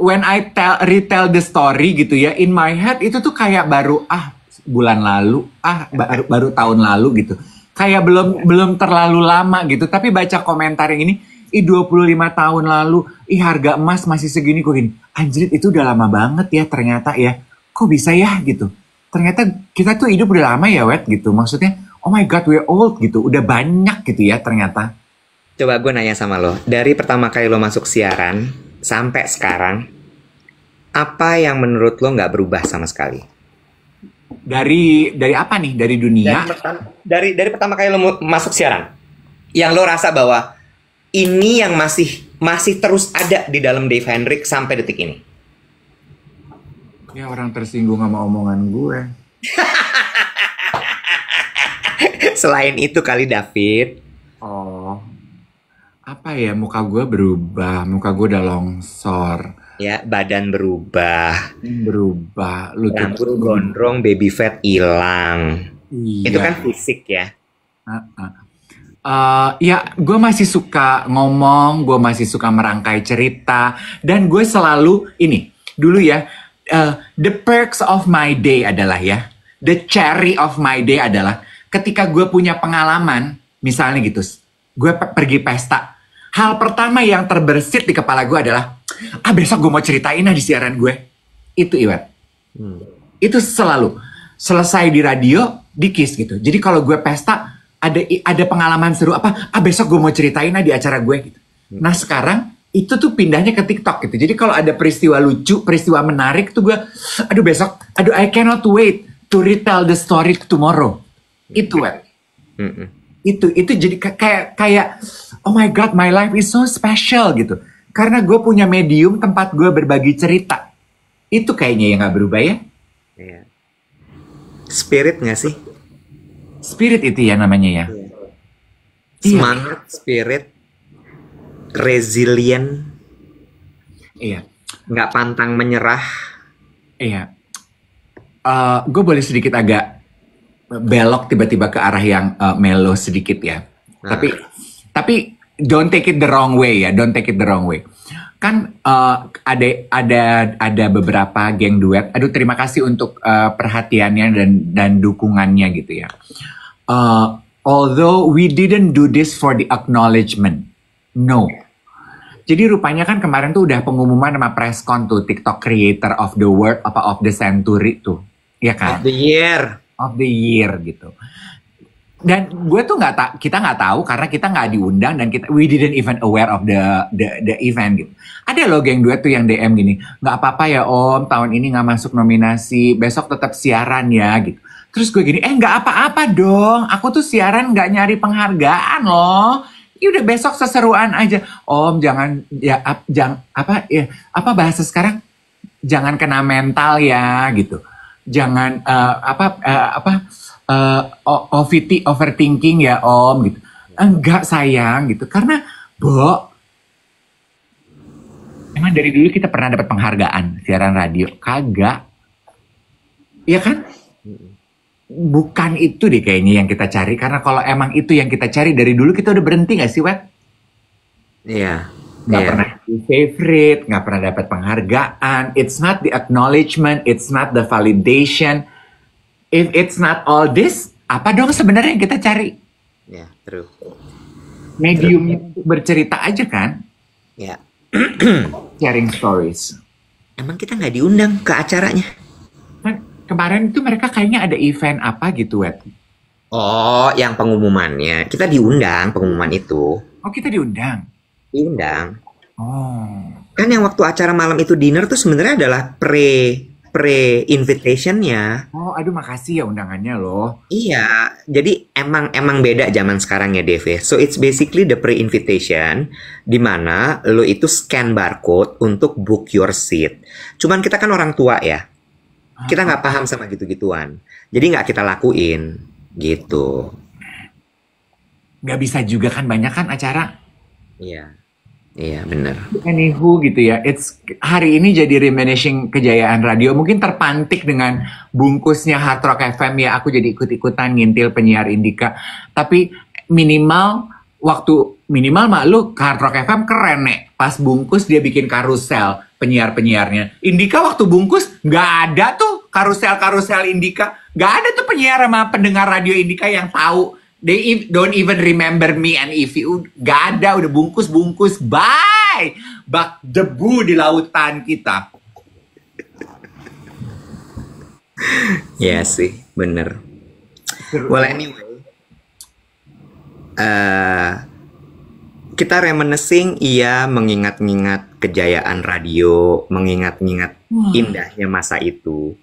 when I retell the story gitu ya, in my head itu tuh kayak baru bulan lalu, baru tahun lalu gitu. Kayak belum terlalu lama gitu, tapi baca komentar yang ini 25 tahun lalu, harga emas masih segini, kok gini. Anjir, itu udah lama banget ya ternyata ya. Kok bisa ya gitu. Ternyata kita tuh hidup udah lama ya, Wet, gitu. Maksudnya, oh my God, we're old gitu. Udah banyak gitu ya ternyata. Coba gue nanya sama lo, dari pertama kali lo masuk siaran sampai sekarang, apa yang menurut lo nggak berubah sama sekali? Dari apa nih? Dari dunia? Dari pertama kali lo masuk siaran, yang lo rasa bahwa ini yang masih terus ada di dalam Dave Hendrik sampai detik ini. Ya, orang tersinggung sama omongan gue. Selain itu kali, David. Oh, apa ya, muka gue berubah, muka gue udah longsor. Ya, badan berubah. Berubah, lutut Rambut gondrong, baby fat hilang. Itu Iya. kan fisik ya. Heeh. Ya, gue masih suka ngomong, gue masih suka merangkai cerita, dan gue selalu ini dulu ya. The perks of my day adalah ya, the cherry of my day adalah ketika gue punya pengalaman, misalnya gitu, gue pergi pesta. Hal pertama yang terbersit di kepala gue adalah, besok gue mau ceritain di siaran gue. Itu Iwet. Hmm. Itu selalu selesai di radio, di Kiss gitu. Jadi kalau gue pesta ada pengalaman seru apa? Besok gue mau ceritain di acara gue gitu. Nah sekarang itu tuh pindahnya ke TikTok gitu. Jadi kalau ada peristiwa lucu, peristiwa menarik tuh gue, besok, I cannot wait to retell the story tomorrow. Itu Wet. Itu jadi kayak oh my god, my life is so special gitu. Karena gue punya medium tempat gue berbagi cerita. Itu kayaknya yang gak berubah ya. Iya. Spirit nggak sih? Spirit itu ya namanya ya. Iya. Semangat, spirit, resilient, Iya. nggak pantang menyerah. Iya. Gue boleh sedikit agak belok tiba-tiba ke arah yang mellow sedikit ya. Nah. Tapi don't take it the wrong way ya. Don't take it the wrong way. Kan ada beberapa geng duet. Aduh, terima kasih untuk perhatiannya dan dukungannya gitu ya. Although we didn't do this for the acknowledgement, no. Jadi rupanya kan kemarin tuh udah pengumuman sama preskon tuh TikTok Creator of the World apa of the Century tuh, ya kan? Of the year. Of the year gitu. Dan gue tuh kita nggak tahu karena kita nggak diundang dan we didn't even aware of the event gitu. Ada loh geng duet tuh yang DM gini, nggak apa-apa ya Om, tahun ini nggak masuk nominasi, besok tetap siaran ya gitu. Terus gue gini, nggak apa-apa dong, aku tuh siaran nggak nyari penghargaan loh. Ya udah besok seseruan aja. Om jangan ya apa bahasa sekarang? Jangan kena mental ya gitu. Jangan overthinking ya Om gitu. Enggak sayang gitu. Karena emang dari dulu kita pernah dapat penghargaan siaran radio? Kagak. Iya kan? Bukan itu deh kayaknya yang kita cari. Karena kalau emang itu yang kita cari dari dulu kita udah berhenti gak sih Wet? Iya. Gak pernah di favorite, gak pernah dapat penghargaan. It's not the acknowledgement, it's not the validation. If it's not all this, apa dong sebenarnya yang kita cari? Ya, true. Mediumnya untuk bercerita aja kan? Ya. Sharing stories. Emang kita nggak diundang ke acaranya? Kan kemarin itu mereka kayaknya ada event apa gitu, Wet. Oh, yang pengumumannya. Kita diundang pengumuman itu. Oh, kita diundang? Diundang. Oh. Kan yang waktu acara malam itu dinner tuh sebenarnya adalah pre-invitation-nya. Oh, aduh makasih ya undangannya loh. Iya, jadi emang beda zaman sekarang ya Dev. So it's basically the pre-invitation di mana lo itu scan barcode untuk book your seat. Cuman kita kan orang tua ya. Kita nggak paham sama gitu-gituan. Jadi nggak kita lakuin gitu. Nggak bisa juga kan, banyak kan acara. Iya. Iya, bener. Anywho gitu ya, hari ini jadi reminiscing kejayaan radio. Mungkin terpantik dengan bungkusnya Hard Rock FM ya, aku jadi ikut-ikutan ngintil penyiar Indika. Tapi minimal mah lu Hard Rock FM keren nek. Pas bungkus dia bikin karusel penyiar-penyiarnya. Indika waktu bungkus nggak ada tuh karusel Indika. Nggak ada tuh penyiar sama pendengar radio Indika yang tahu. They don't even remember me and Ivy. Gak ada, udah bungkus. Bye! Bak debu di lautan kita. Iya sih, bener. Well anyway, kita reminiscing, iya, mengingat-ingat kejayaan radio, mengingat-ingat indahnya masa itu.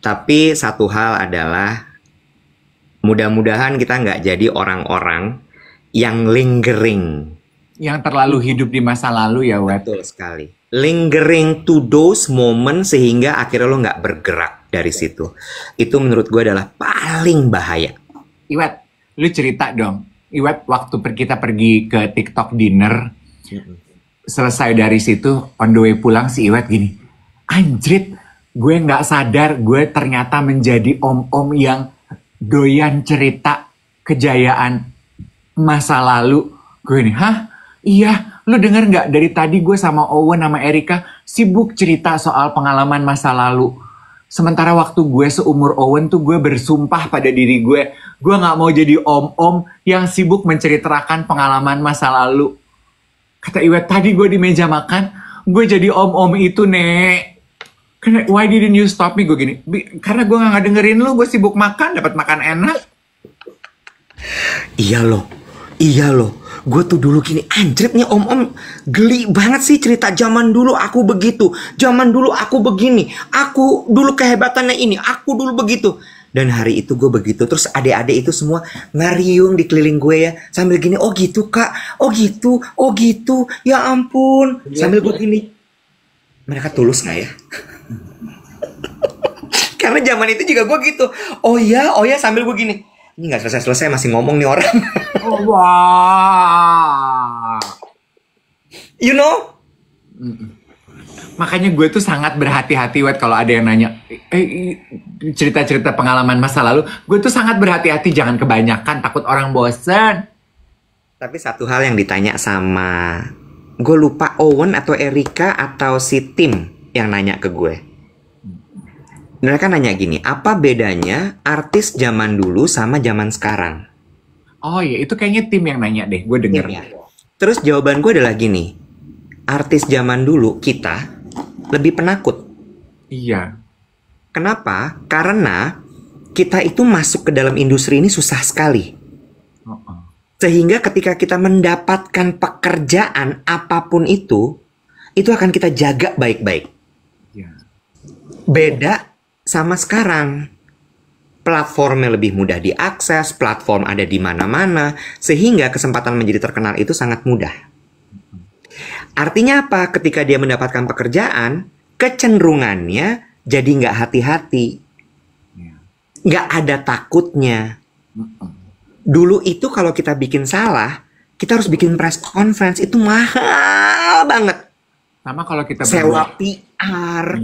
Tapi satu hal adalah mudah-mudahan kita nggak jadi orang-orang yang lingering. Yang terlalu hidup di masa lalu ya, Wet. Betul sekali. Lingering to those moments sehingga akhirnya lo nggak bergerak dari situ. Itu menurut gue adalah paling bahaya. Iwet, lu cerita dong. Iwet, waktu kita pergi ke TikTok dinner, selesai dari situ, on the way pulang si Iwet gini, anjrit, gue nggak sadar gue ternyata menjadi om-om yang doyan cerita kejayaan masa lalu. Gue ini, hah? Iya, lu denger nggak dari tadi gue sama Owen sama Erika sibuk cerita soal pengalaman masa lalu. Sementara waktu gue seumur Owen tuh gue bersumpah pada diri gue nggak mau jadi om-om yang sibuk menceritakan pengalaman masa lalu. Kata Iwet, tadi gue di meja makan, gue jadi om-om itu, Nek. Why didn't you stop me? Gue gini, karena gue nggak dengerin lu, gue sibuk makan, dapat makan enak. Iya loh, gue tuh dulu gini, anjrit nih om-om geli banget sih cerita zaman dulu aku begitu, zaman dulu aku begini, aku dulu kehebatannya ini, aku dulu begitu. Dan hari itu gue begitu, terus adik-adik itu semua ngariung di keliling gue ya, sambil gini, oh gitu kak, oh gitu, ya ampun, sambil gue gini, mereka tulus nggak ya? Karena zaman itu juga gue gitu, oh ya, sambil gue gini, ini nggak selesai masih ngomong nih orang. Oh, wah. You know? Makanya gue tuh sangat berhati-hati, Wet, kalau ada yang nanya cerita-cerita pengalaman masa lalu. Gue tuh sangat berhati-hati, jangan kebanyakan, takut orang bosen. Tapi satu hal yang ditanya sama, gue lupa Owen atau Erika atau si Tim yang nanya ke gue. Mereka nanya gini, apa bedanya artis zaman dulu sama zaman sekarang? Oh iya, itu kayaknya Tim yang nanya deh, gue denger. Ya. Terus jawaban gue adalah gini, artis zaman dulu kita lebih penakut. Iya. Kenapa? Karena kita itu masuk ke dalam industri ini susah sekali. Sehingga ketika kita mendapatkan pekerjaan apapun itu akan kita jaga baik-baik. Iya. Beda sama sekarang. Platformnya lebih mudah diakses, platform ada di mana-mana, sehingga kesempatan menjadi terkenal itu sangat mudah. Artinya apa? Ketika dia mendapatkan pekerjaan, kecenderungannya jadi nggak hati-hati. Nggak ada takutnya. Dulu itu kalau kita bikin salah, kita harus bikin press conference, itu mahal banget. Sama kalau kita sewa PR,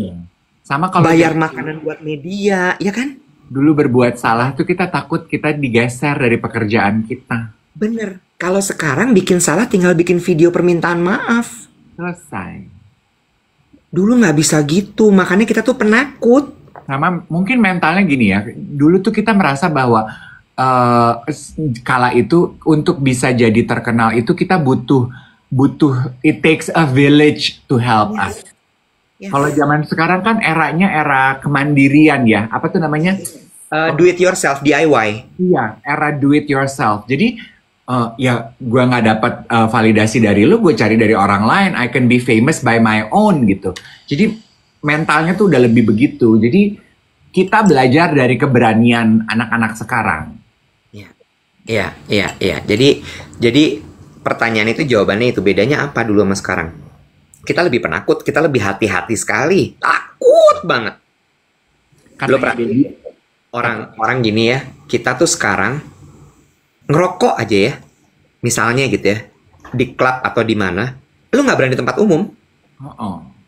sama kalau bayar makanan buat media, ya kan? Dulu berbuat salah tuh kita takut kita digeser dari pekerjaan kita. Bener. Kalau sekarang bikin salah tinggal bikin video permintaan maaf. Selesai. Dulu nggak bisa gitu, makanya kita tuh penakut. Sama mungkin mentalnya gini ya, dulu tuh kita merasa bahwa kala itu untuk bisa jadi terkenal itu kita butuh it takes a village to help us. Kalau zaman sekarang kan eranya era kemandirian ya, apa tuh namanya? Do it yourself, DIY. Iya, era do it yourself. Jadi ya gue nggak dapat validasi dari lu, gue cari dari orang lain. I can be famous by my own gitu. Jadi mentalnya tuh udah lebih begitu. Jadi kita belajar dari keberanian anak-anak sekarang. Iya. Jadi pertanyaan itu jawabannya itu, bedanya apa dulu sama sekarang? Kita lebih penakut, kita lebih hati-hati sekali, takut banget. Lo orang gini ya, kita tuh sekarang ngerokok aja ya, misalnya gitu ya, di klub atau di mana, lo nggak berani di tempat umum.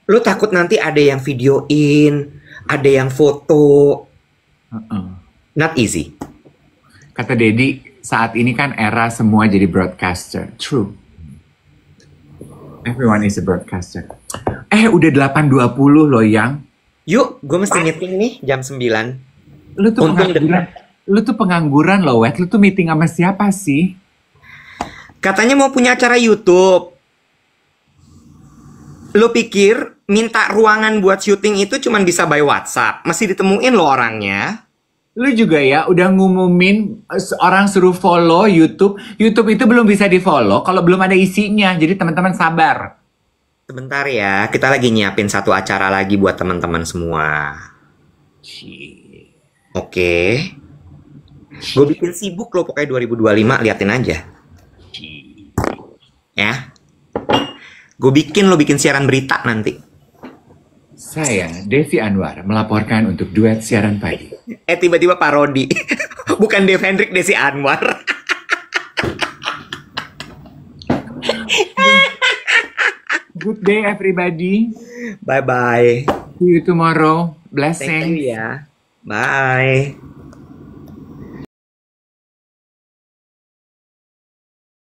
Lo takut nanti ada yang videoin, ada yang foto. Not easy. Kata Dedi, saat ini kan era semua jadi broadcaster. True. Everyone is a broadcaster. Udah 8.20 loh, Yang. Yuk, gue mesti meeting nih jam 9. Lu tuh pengangguran loh, Wet. Lu tuh meeting sama siapa sih? Katanya mau punya acara YouTube. Lu pikir minta ruangan buat syuting itu cuma bisa by WhatsApp? Mesti ditemuin lo orangnya. Lu juga ya udah ngumumin orang suruh follow YouTube. YouTube itu belum bisa di follow kalau belum ada isinya. Jadi teman-teman sabar. Sebentar ya, kita lagi nyiapin satu acara lagi buat teman-teman semua. Oke. Gue bikin sibuk lo pokoknya 2025, liatin aja. Ya. Gue bikin siaran berita nanti. Saya, Devi Anwar, melaporkan untuk duet siaran pagi. Tiba-tiba parodi. Bukan Dev Hendrik, Desi Anwar. Good day, everybody. Bye-bye. See you tomorrow. Thank Blessings. you ya. Bye.